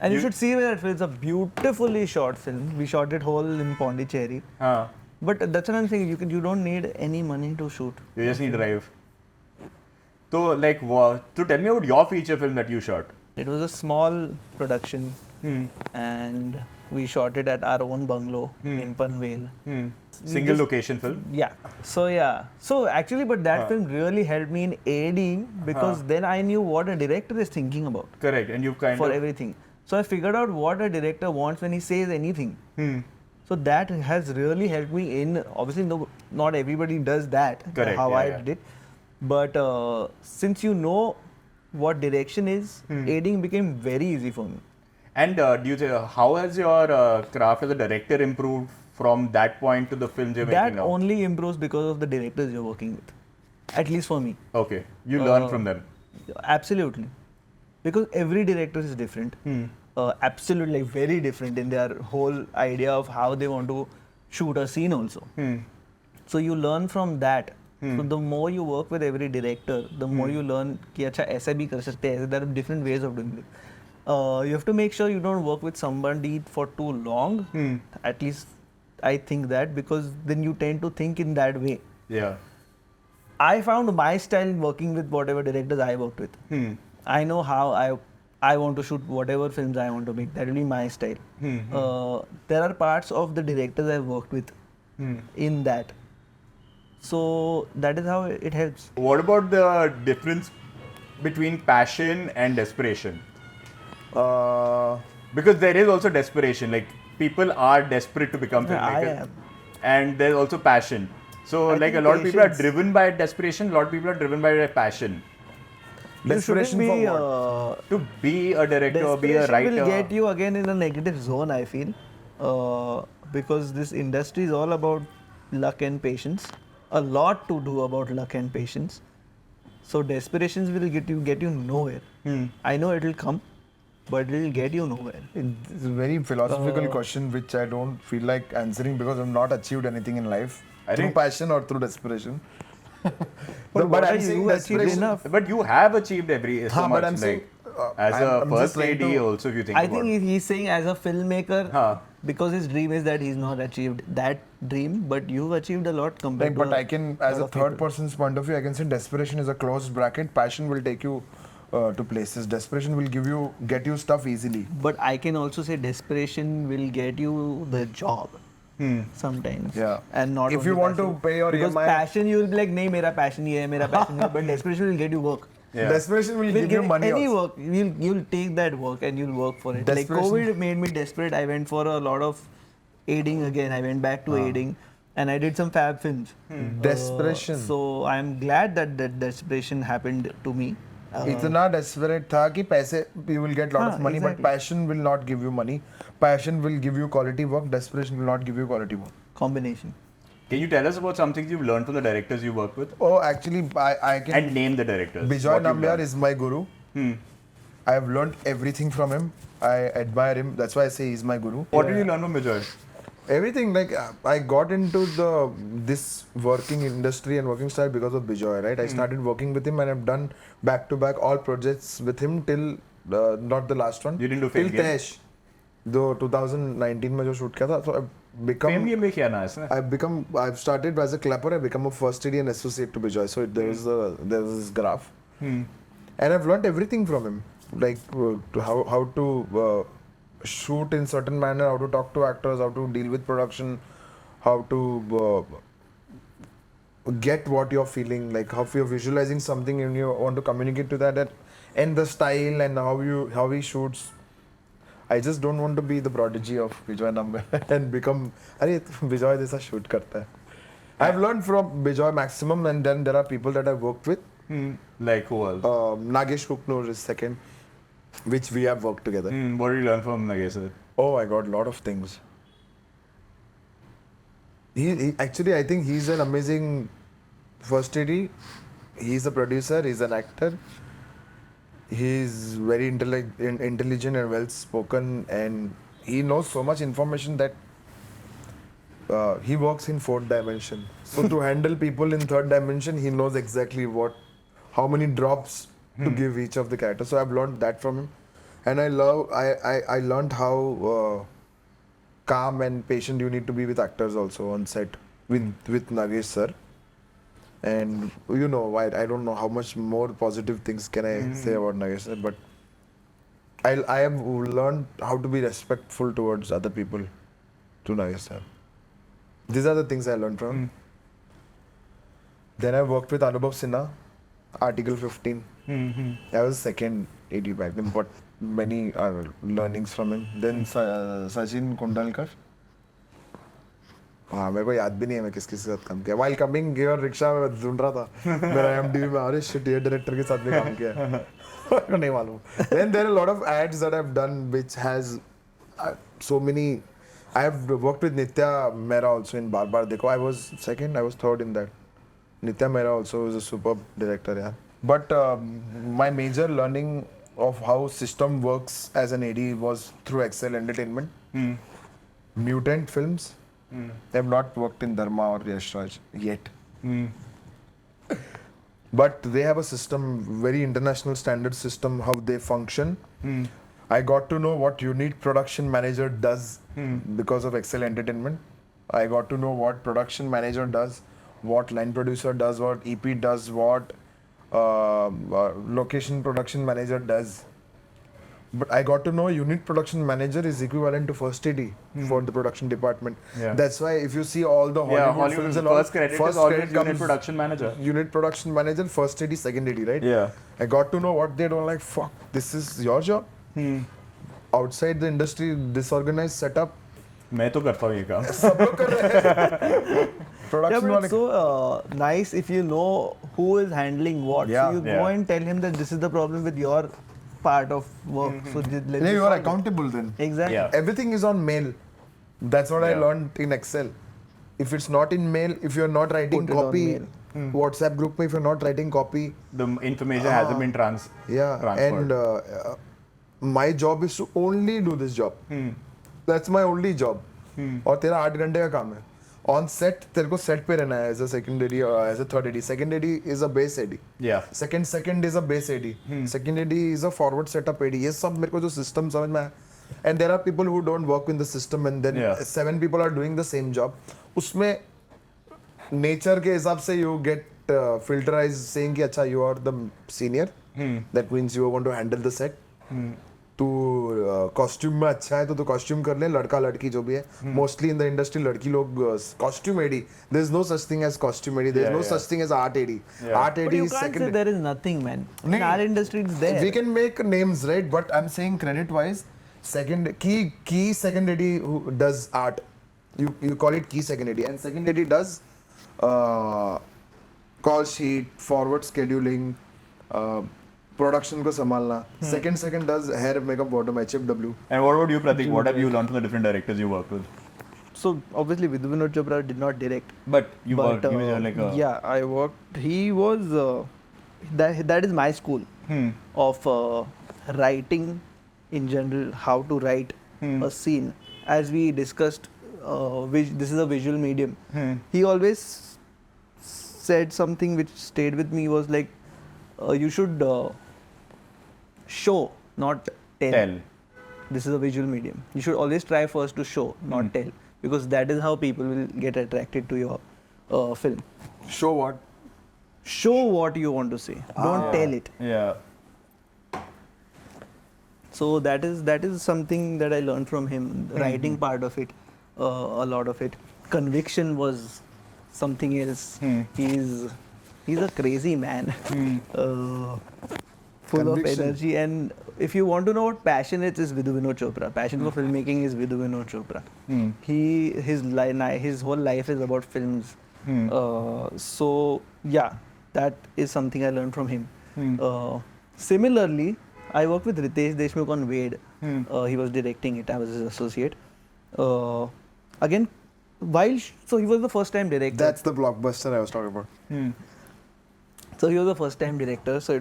And you You- should see that film. It's a beautifully shot film. We shot it whole in Pondicherry. हाँ. But that's what I'm saying. You don't need any money to shoot. You just need drive. So like, so tell me about your feature film that you shot. It was a small production, and we shot it at our own bungalow in Panvel. Single location film. Yeah. So actually, but that film really helped me in aiding because then I knew what a director is thinking about Correct. And you kind for of. everything. So I figured out what a director wants when he says anything. So that has really helped me in. Obviously, no, not everybody does that. Correct, How yeah, I yeah. did it. But since you know what direction is, aiding became very easy for me. And do you how has your craft as a director improved from that point to the films you're That making now? only improves because of the directors you're working with. At least for me. Okay. You learn from them. Absolutely. Because every director is different. Absolutely, like, very different in their whole idea of how they want to shoot a scene also. So you learn from that. So the more you work with every director, the more you learn कि अच्छा ऐसा भी कर सकते हैं. There are different ways of doing it. You have to make sure you don't work with somebody for too long. At least I think that, because then you tend to think in that way. Yeah. I found my style working with whatever directors I worked with. I know how I want to shoot whatever films I want to make. That will be my style. There are parts of the directors I've worked with in that. So that is how it helps. What about the difference between passion and desperation? Because there is also desperation. Like, people are desperate to become Yeah, I filmmakers. am. And there's also passion. So, I like, a think lot of people are patience- driven by desperation, a lot of people are driven by passion. Desperation you for shouldn't what? To be a director or be a desperation writer. will get you again in a negative zone, I feel. Because this industry is all about luck and patience. A lot to do about luck and patience. So desperations will get you nowhere. I know it will come, but it will get you nowhere. It's a very philosophical question which I don't feel like answering because I've not achieved anything in life I through think- passion or through desperation. But what I'm are saying you achieved desperation- enough? But you have achieved so Haan, much. but I'm like, saying, as I'm a just first trying AD to- also, if you think I about think it. he's saying as a filmmaker, Huh. because his dream is that he's not achieved that dream, but you've achieved a lot compared Like, to but I can, as a lot of third people. person's point of view, I can say desperation is a closed bracket. Passion will take you to places. Desperation will get you stuff easily. But I can also say desperation will get you the job sometimes. Yeah. And not If only you want to passion. pay your because EMI passion, you will be like, nahi, mera passion ye hai, mera passion ye hai. But desperation will get you work. Yeah. Desperation will We'll give you get money any also. work. You'll take that work and you'll work for it. Like Desperation. COVID made me desperate. I went for a lot of aiding again. I went back to aiding, and I did some fab films. Desperation. So I'm glad that that desperation happened to me. इतना desperate था कि पैसे you will get lot हाँ, of money, but exactly. passion will not give you money. Passion will give you quality work. Desperation will not give you quality work. Combination. Can you tell us about something you've learned from the directors you work with? Oh, actually, I can. And name the directors. Bijoy What you've Nambiar learned. is my guru. I have learned everything from him. I admire him. That's why I say he's my guru. What did you learn from Bijoy? Everything, like I got into this working industry and working style because of Bijoy, right? I started working with him and I've done back to back all projects with him till not the last one. You didn't do till Fame Game? Tesh, जो 2019 में जो shoot किया था. So I've become. Fame Game में किया ना इसने? I've started as a clapper. I become a first AD and associate to Bijoy. So there's this graph, and I've learned everything from him, like how to shoot in certain manner, how to talk to actors, how to deal with production, how to get what you're feeling, like how you're visualizing something and you want to communicate to that, and the style and how he shoots. I just don't want to be the prodigy of Bijoy Nambiar and become अरे Bijoy जैसा shoot करता है. I've learned from Bijoy maximum, and then there are people that I've worked with. Like who else? Nagesh Kuknur is second, which we have worked together. What did you learn from Nagesh sir? Oh, I got a lot of things. He actually, I think he's an amazing first AD. He's a producer. He's an actor. He's very intelligent and well spoken, and he knows so much information that he works in fourth dimension. So to handle people in third dimension, he knows exactly how many drops to give each of the characters. So I've learned that from him, and I learned how calm and patient you need to be with actors also on set with Nagesh sir. And you know, I don't know how much more positive things can I say about Nagesh sir, but I have learned how to be respectful towards other people to Nagesh sir. These are the things I learned from him. Then I worked with Anubhav Sinha, Article 15. I was second AD back then, but many learnings from him. Then Sachin Kundalkar. हाँ मेरे को याद भी नहीं है मैं किस किस के साथ काम किया. While coming here रिक्शा में ढूंढ रहा था मेरा IMDb में अरे shit ये डायरेक्टर के साथ भी काम किया है. मेरे को नहीं मालूम. Then there are a lot of ads that I've done which has so many. I have worked with Nitya Mehra also in Bar Bar Dekho. I was second, I was third in that. Nitya Mehra also is a superb director, yeah. But my major learning of how system works as an AD was through Excel Entertainment. Mutant Films. They have not worked in Dharma or Yash Raj yet. But they have a system, very international standard system, how they function. I got to know what unit production manager does because of Excel Entertainment. I got to know what production manager does, what line producer does, what EP does, what location production manager does. But I got to know unit production manager is equivalent to first AD for the production department. Yeah. That's why if you see all the Hollywood films and all, first credit is always unit comes production manager. Unit production manager, first AD, second AD, right? Yeah. I got to know what they don't like. Fuck, this is your job. Outside the industry, disorganized setup. मैं तो करता हूँ ये काम. सब लोग कर रहे हैं. Yeah, Production but वाले. it's so nice if you know who is handling what. Yeah. So you Yeah. go and tell him that this is the problem with your part of work. So let's Yeah, just you are solve it. accountable then. Exactly. Yeah. Everything is on mail. That's what I Yeah. learned in Excel. If it's not in mail, if you're not writing Put it on copy, mail. WhatsApp group, if you're not writing copy, The information hasn't been yeah, transferred. and my job is to only do this job. That's my only job. और तेरा 8 घंटे का काम है. On set, तेरे को set पे रहना है as a second AD or as a third AD. Second AD is a base AD. Yeah. Second is a base AD. Second AD is a forward setup AD. ये सब मेरे को जो system समझ में आया. And there are people who don't work in the system, and then Yeah. 7 people are doing the same job. उसमें nature के हिसाब से you get filterized saying कि अच्छा you are the senior. That means you are going to handle the set. तू costume में अच्छा है तो कॉस्ट्यूम कर ले, लड़का लड़की जो भी है, मोस्टली इन द इंडस्ट्री लड़की लोग costume AD, there is no such thing as costume AD, there is no such thing as art AD. Art But AD you is can't say second. there is nothing, man. In नहीं, our industry, it's there. We can make names, right? But I'm saying credit wise, second key second AD who does art, you call it key second AD, and second AD does call sheet, forward scheduling, production को संभालना. Second does hair, makeup, bottom, HFW. And what about you, Prateek? What have you learned from the different directors you worked with? So obviously Vidhu Vinod Chopra did not direct. But you worked, he was like a... Yeah, I worked. He was that is my school of writing in general, how to write a scene. As we discussed, this is a visual medium. He always said something which stayed with me, was like, you should show, not tell. This is a visual medium. You should always try first to show, not tell, because that is how people will get attracted to your film. Show what? Show what you want to say. Don't tell it. Yeah. So that is something that I learned from him. The writing part of it, a lot of it. Conviction was something else. He's a crazy man, full of Conviction. energy. And if you want to know what passion is, it's Vidhu Vinod Chopra. Passion for filmmaking is Vidhu Vinod Chopra. His whole life is about films. So yeah, that is something I learned from him. Similarly, I worked with Ritesh Deshmukh on Wade. He was directing it. I was his associate. Again, so he was the first time director. That's the blockbuster I was talking about. So he was the first time director. So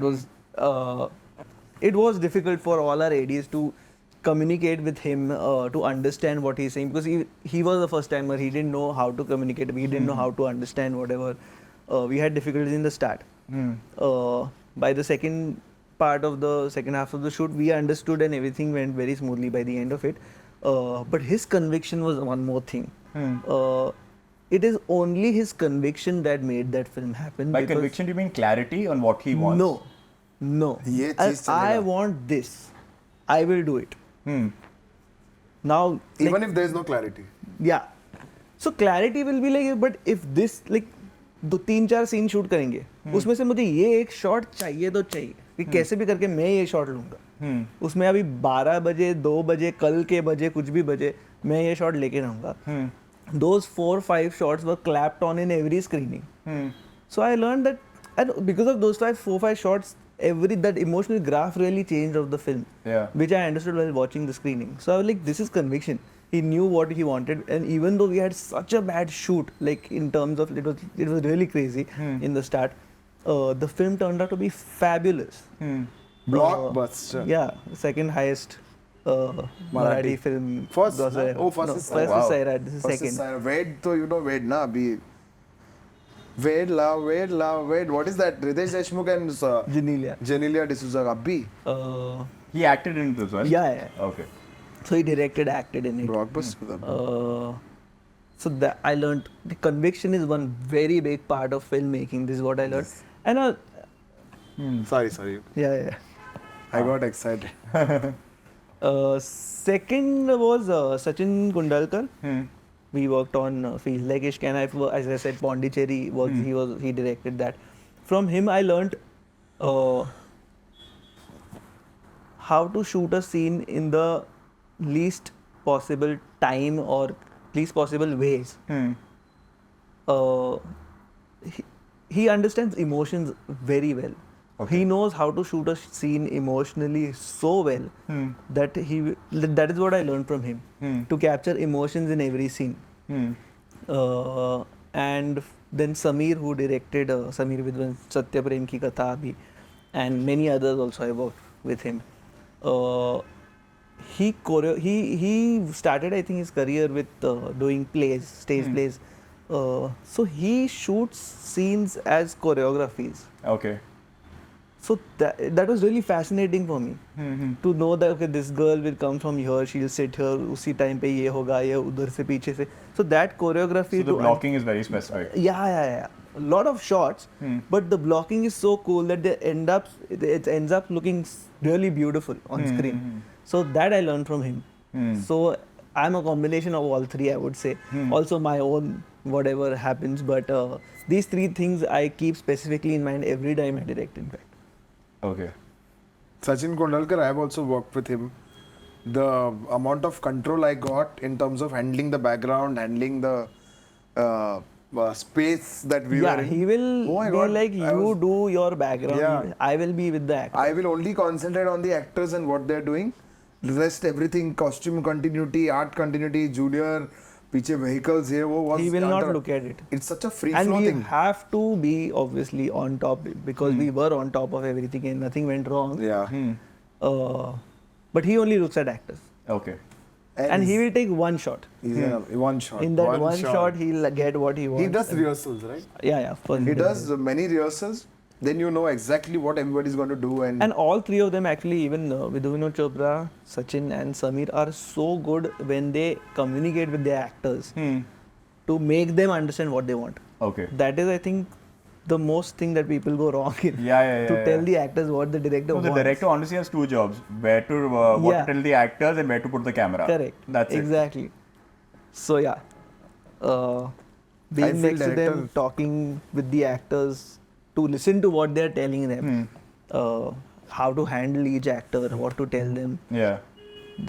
it was difficult for all our ADs to communicate with him, to understand what he's saying, because he was the first timer. He didn't know how to communicate. We didn't know how to understand whatever. We had difficulties in the start. By the second part of the second half of the shoot, we understood and everything went very smoothly by the end of it. But his conviction was one more thing. It is only his conviction that made that film happen. By conviction, do you mean clarity on what he wants? No. ये चीज़ चलेगा. I want this. I will do it. Now, Even if there is no clarity. yeah. So clarity will be like, but if this, like, 2-3-4 scene shoot करेंगे, उसमें से मुझे ये एक shot चाहिए तो चाहिए कि कैसे भी करके मैं ये शॉट लूंगा. उसमें अभी 12 बजे, 2 बजे, कल के बजे, कुछ भी बजे, मैं ये शॉट लेके रहूंगा. Those 4-5 shots were clapped on in every screening. So I learned that, and because of those 4-5 shots, that emotional graph really changed of the film, which I understood while watching the screening. So I was like, this is conviction. He knew what he wanted, and even though we had such a bad shoot, like in terms of it was really crazy in the start, the film turned out to be fabulous. Blockbuster. Yeah, second highest Marathi film. First, gross. no? First is first wow. is Sairaj, this is First second. is Sairaj. Wade, so you know Wade, na? Abhi. Wade, Wade. What is that? Ritesh Deshmukh and Genelia D'Souza. Abhi. He acted in this one? Yeah. Okay. So he acted in it. Blockbuster. So that I learned the conviction is one very big part of filmmaking. This is what I learned. Yes. And Sorry. yeah. I got excited. Second was Sachin Kundalkar. We worked on Feels Like Ishq, and as I said, Pondicherry he directed that. From him I learned how to shoot a scene in the least possible time or least possible ways. He understands emotions very well. Okay. He knows how to shoot a scene emotionally so well that that is what I learned from him, to capture emotions in every scene. And then Samir, who directed Samir Vidwan, Satyaprem ki Katha bhi, and many others also I worked with him. He started, I think, his career with doing plays, stage plays. So he shoots scenes as choreographies. Okay. So that was really fascinating for me to know that okay, this girl will come from here, she'll sit here, उसी time पे ये होगा, ये उधर से पीछे से. So that choreography. So the blocking is very specific. Yeah. A lot of shots, but the blocking is so cool that it ends up looking really beautiful on screen. So that I learned from him. So I'm a combination of all three, I would say. Also my own whatever happens, but these three things I keep specifically in mind every time I direct, in fact. Okay. Sachin Kondalkar, I have also worked with him. The amount of control I got in terms of handling the background, handling the space that we were in. He will Oh my be God, like, I you was- do your background, Yeah. I will be with the actor. I will only concentrate on the actors and what they're doing. The rest, everything, costume continuity, art continuity, junior, piche vehicles, here, wo was He will not under- look at it. It's such a free And flow we thing. have to be obviously on top because we were on top of everything and nothing went wrong. Yeah. But he only looks at actors. Okay. And he will take one shot. He's in one shot. In that one shot, he'll get what he wants. He does rehearsals, right? Yeah, of course. He does many rehearsals. Then you know exactly what everybody's going to do. And all three of them actually, even Viduvino Chopra, Sachin and Samir are so good when they communicate with their actors to make them understand what they want. Okay. That is, I think, the most thing that people go wrong in. Yeah. To tell the actors what the director No, the wants. director honestly has two jobs: where to what Yeah. to tell the actors and where to put the camera. Correct. That's exactly. So yeah, being feel next to them, director- talking with the actors, to listen to what they're telling them, how to handle each actor, what to tell them. Yeah.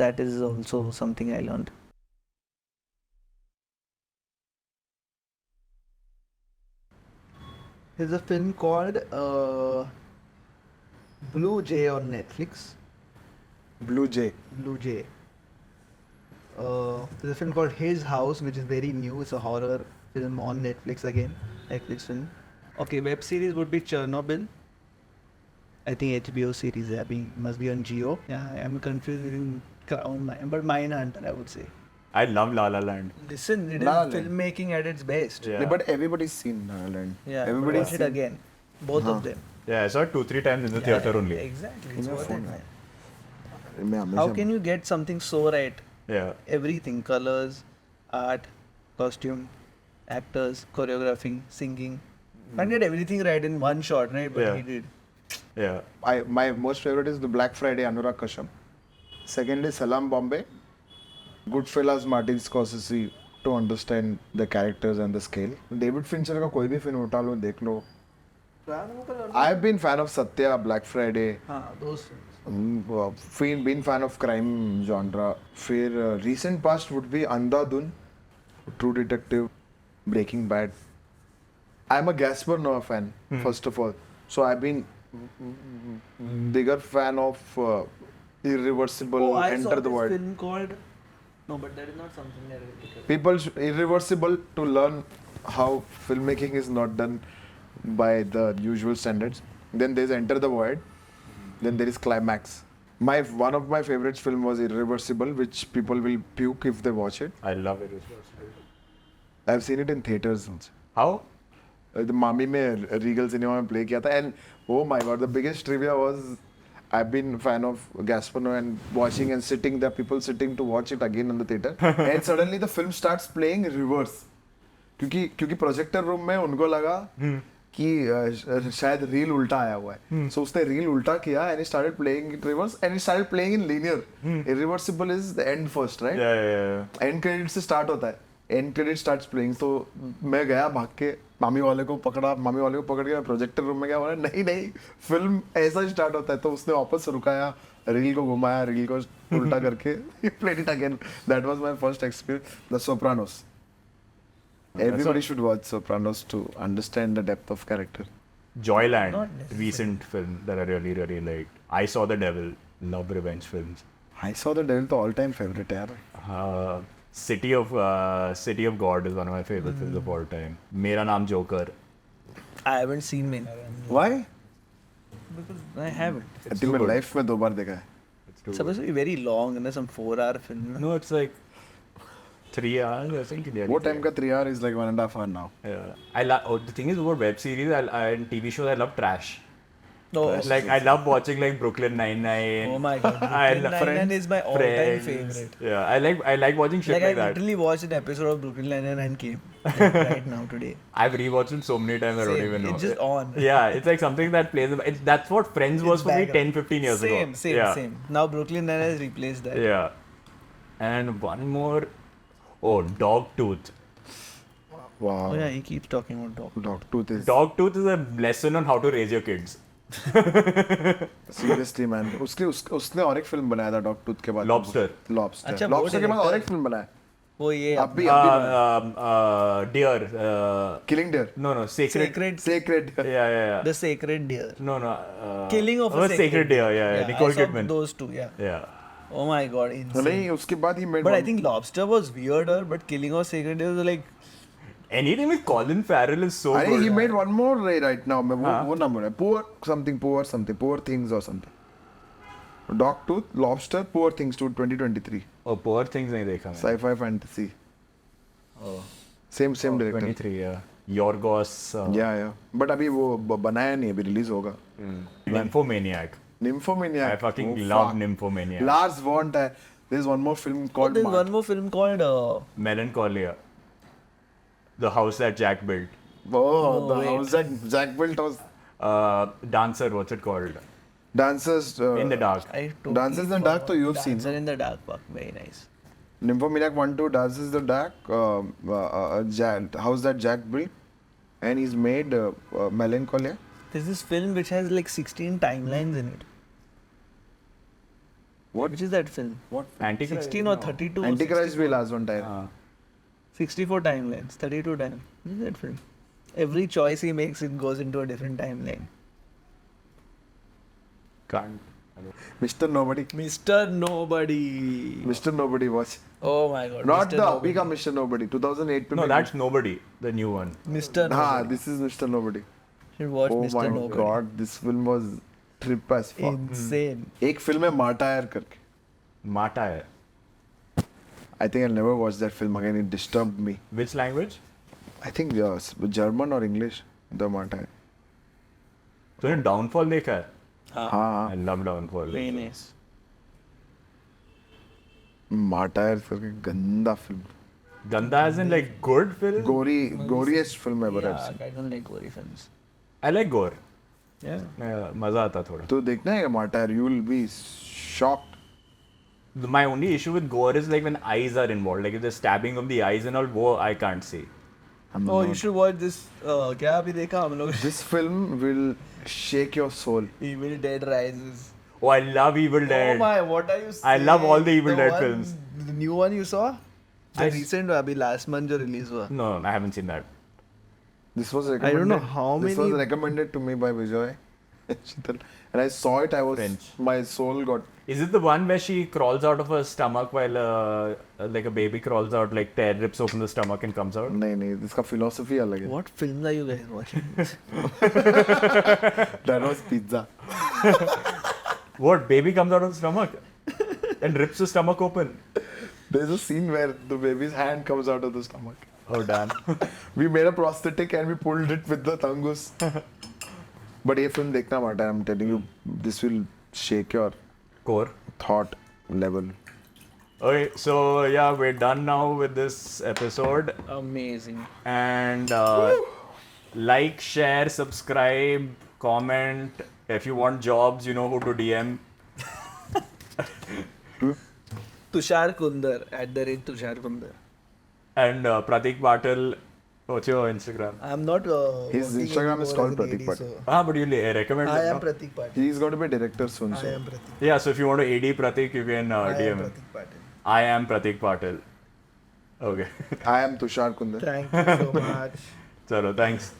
That is also something I learned. There's a film called Blue Jay on Netflix. Blue Jay. Blue Jay. There's a film called His House, which is very new. It's a horror film on Netflix again. Netflix film. Okay, web series would be Chernobyl. I think HBO series. Must be on Geo. Yeah, I'm confused with Crown, but Mindhunter, I would say. I love La La Land. Listen, it is La La Land. filmmaking at its best. Yeah. But everybody's seen La La Land. Yeah, Everybody's watch it seen. again. Both of them. Yeah, I saw it 2-3 times in the theater only. Exactly. It's In your worth phone, it, man. man. How can you get something so right? Yeah. Everything, colors, art, costume, actors, choreographing, singing. Can't get everything right in one shot, right? But Yeah. he did. Yeah. My most favorite is the Black Friday, Anurag Kashyap. Second is Salam Bombay. Goodfellas, Martin Scorsese, to understand the characters and the scale. David Fincher का कोई भी film उठा लो देख लो. I've been fan of Satya, Black Friday. Those films. Been fan of crime genre. फिर recent past would be Andhadhun, True Detective, Breaking Bad. I'm a Gaspar Noé fan, first of all. So I've been bigger fan of Irreversible, I Enter saw the this Void. film called. No, but that is not something that I will pick up. People Irreversible, to learn how filmmaking is not done by the usual standards. Then there's Enter the Void. Then there is Climax. One of my favorite film was Irreversible, which people will puke if they watch it. I love it. I've seen it in theaters also. How? The Mami में Regal Cinema में play किया था, and oh my god, the biggest trivia was I've been fan of Gaspar Noé and watching and sitting there, people sitting to watch it again in the theater, and suddenly the film starts playing reverse, क्योंकि projector room में उनको लगा कि शायद reel उल्टा आया हुआ है, so उसने रील उल्टा किया and he started playing it reverse and it started playing in linear. Irreversible is the end first, right? Yeah. And credit से स्टार्ट होता है, एंड क्रेडिट स्टार्ट्स प्लेइंग. तो मैं गया भाग के मामी वाले को पकड़ के मैं प्रोजेक्टर रूम में गया, बोला नहीं फिल्म ऐसा ही स्टार्ट होता है. तो उसने वापस रुकाया, रील को घुमाया, रील को उल्टा करके played it again. That was my first experience. The Sopranos. Everybody should watch Sopranos to understand the depth of character. Joyland, Not necessarily. recent film that I really, really liked. I Saw the Devil, love revenge films. I Saw the Devil, तो all time favorite है यार. City of God is one of my favorite films of all time. Mera Naam Joker. I haven't seen many. Why? Because I haven't. I think मैं life में 2 बार देखा है. It's too It's supposed to be very long, and some 4-hour film. No, it's like 3 hours, I think. वो time का 3 hour is like 1.5 hour now. Yeah. The thing is about web series and TV shows, I love trash. No. Like I love watching like Brooklyn Nine-Nine. Oh my god. I Brooklyn love Nine-Nine is my all-time Friends. favorite. Yeah, I like watching shit Like like I that. literally watched an episode of Brooklyn Nine-Nine and came right now today. I've rewatched it so many times I don't Same. even know. It's just on. Yeah, it's like something that plays. That's what Friends was It's for me background. 10-15 years ago. Same, Yeah. same. Now Brooklyn Nine-Nine has replaced that. Yeah. And one more. Oh, Dogtooth. Wow. Oh yeah, he keeps talking about dog. Dogtooth is Dogtooth is a lesson on how to raise your kids. seriously man. उसने और एक film बनाया था डॉगटूथ के बाद. Lobster. Lobster. अच्छा, वो Lobster के बाद और director- एक फिल्म बनाया. वो ये अभी Deer. Killing Deer. No, Sacred. Sacred. Yeah. The Sacred Deer. No. Killing of oh, a Sacred Deer. Yeah. Nicole I saw Kidman. those two, yeah. Yeah. Oh my god, insane. नहीं उसके बाद ही made But I one- think Lobster was weirder, but Killing of Sacred Deer was like Anything with Colin Farrell is so अरे good. he made one more right now. मैं हाँ. वो number है. Poor Things or something. Dogtooth, Lobster, Poor Things to 2023. Oh, Poor Things नहीं देखा मैंने. Sci-fi fantasy. Oh. Same director. 23, yeah. Yorgos. Yeah. But अभी वो बनाया नहीं अभी release होगा. Nymphomaniac. Nymphomaniac. I fucking Oh, love fuck. Nymphomaniac. Lars von Trier. There's one more film called there's Mark. one more film called Melancholia. The house that Jack built. Oh, the wait. house that Jack built was Dancer, what's it called? Dancers In the Dark. I totally Dances in the Dark तो you've seen. Dancer in the Dark, fuck, very nice. Nymphomaniac 1, 2, Dances in the Dark, house that Jack built, and he's made Melancholia. There's this film which has like 16 timelines in it. What? Which is that film? What? 16 or 32? Antichrist भी last one time. 64 timelines, 32 timelines. What is that film? Every choice he makes, it goes into a different timeline. Can't. Mr. Nobody. Mr. Nobody. Mr. Nobody watch. Oh my god. Not Mr. the Nobody. Abhi ka Mr. Nobody. 2008 पे No, made that's Nobody, the new one. Mr. हाँ, Nobody. this is Mr. Nobody. Should watch Oh Mr. my Nobody. god, this film was trip as fuck. Insane. एक film है Martyr करके. Mata hai. I think I'll never watch that film again. It disturbed me. Which language? I think German or English. The Martyr. तूने Downfall देखा है? हाँ. I love Downfall. Very nice. Martyr करके गंदा film. Ganda as in like good film? Goriest film ever I've Yeah, seen. I don't like gory films. I like gore. Yeah. मजा आता थोड़ा. तो देखना है Martyr, you will be shocked. My only issue with gore is like when eyes are involved. Like if the stabbing of the eyes and all, wo I can't see. Oh, you should watch this. क्या अभी देखा हम लोग? This film will shake your soul. Evil Dead Rises. Oh, I love Evil Dead. Oh my, what are you saying? I love all the Evil Dead one- films. The new one you saw? The I- recent अभी last month जो release हुआ. No, I haven't seen that. This was I recommended. don't know how This was many- recommended to me by Vijay. And I saw it. I was French. my soul got. Is it the one where she crawls out of her stomach while like a baby crawls out, like tear rips open the stomach and comes out? नहीं इसका philosophy अलग है. What films are you guys watching? That was Pizza. What? Baby comes out of the stomach and rips the stomach open. There's a scene where the baby's hand comes out of the stomach. Oh damn. We made a prosthetic and we pulled it with the tangus. But ये film देखना माटा, I'm telling you, this will shake your Core. thought level. Okay, so yeah, we're done now with this episode. Amazing. And like, share, subscribe, comment. If you want jobs, you know who to DM. Tushar Kunder @ Tushar Kunder. And Prateek Patil. What's your Instagram? I'm not. His working Instagram is anymore called as an Prateek AD, Patil. so But you'll recommend I it, am no? Prateek Patil. He's going to be a director soon. I So. am Prateek. Yeah, so if you want to AD Prateek, you can I DM am him. Prateek Patil. I am Prateek Patil. Okay. I am Tushar Kunder. Thank you so much. Chalo, thanks.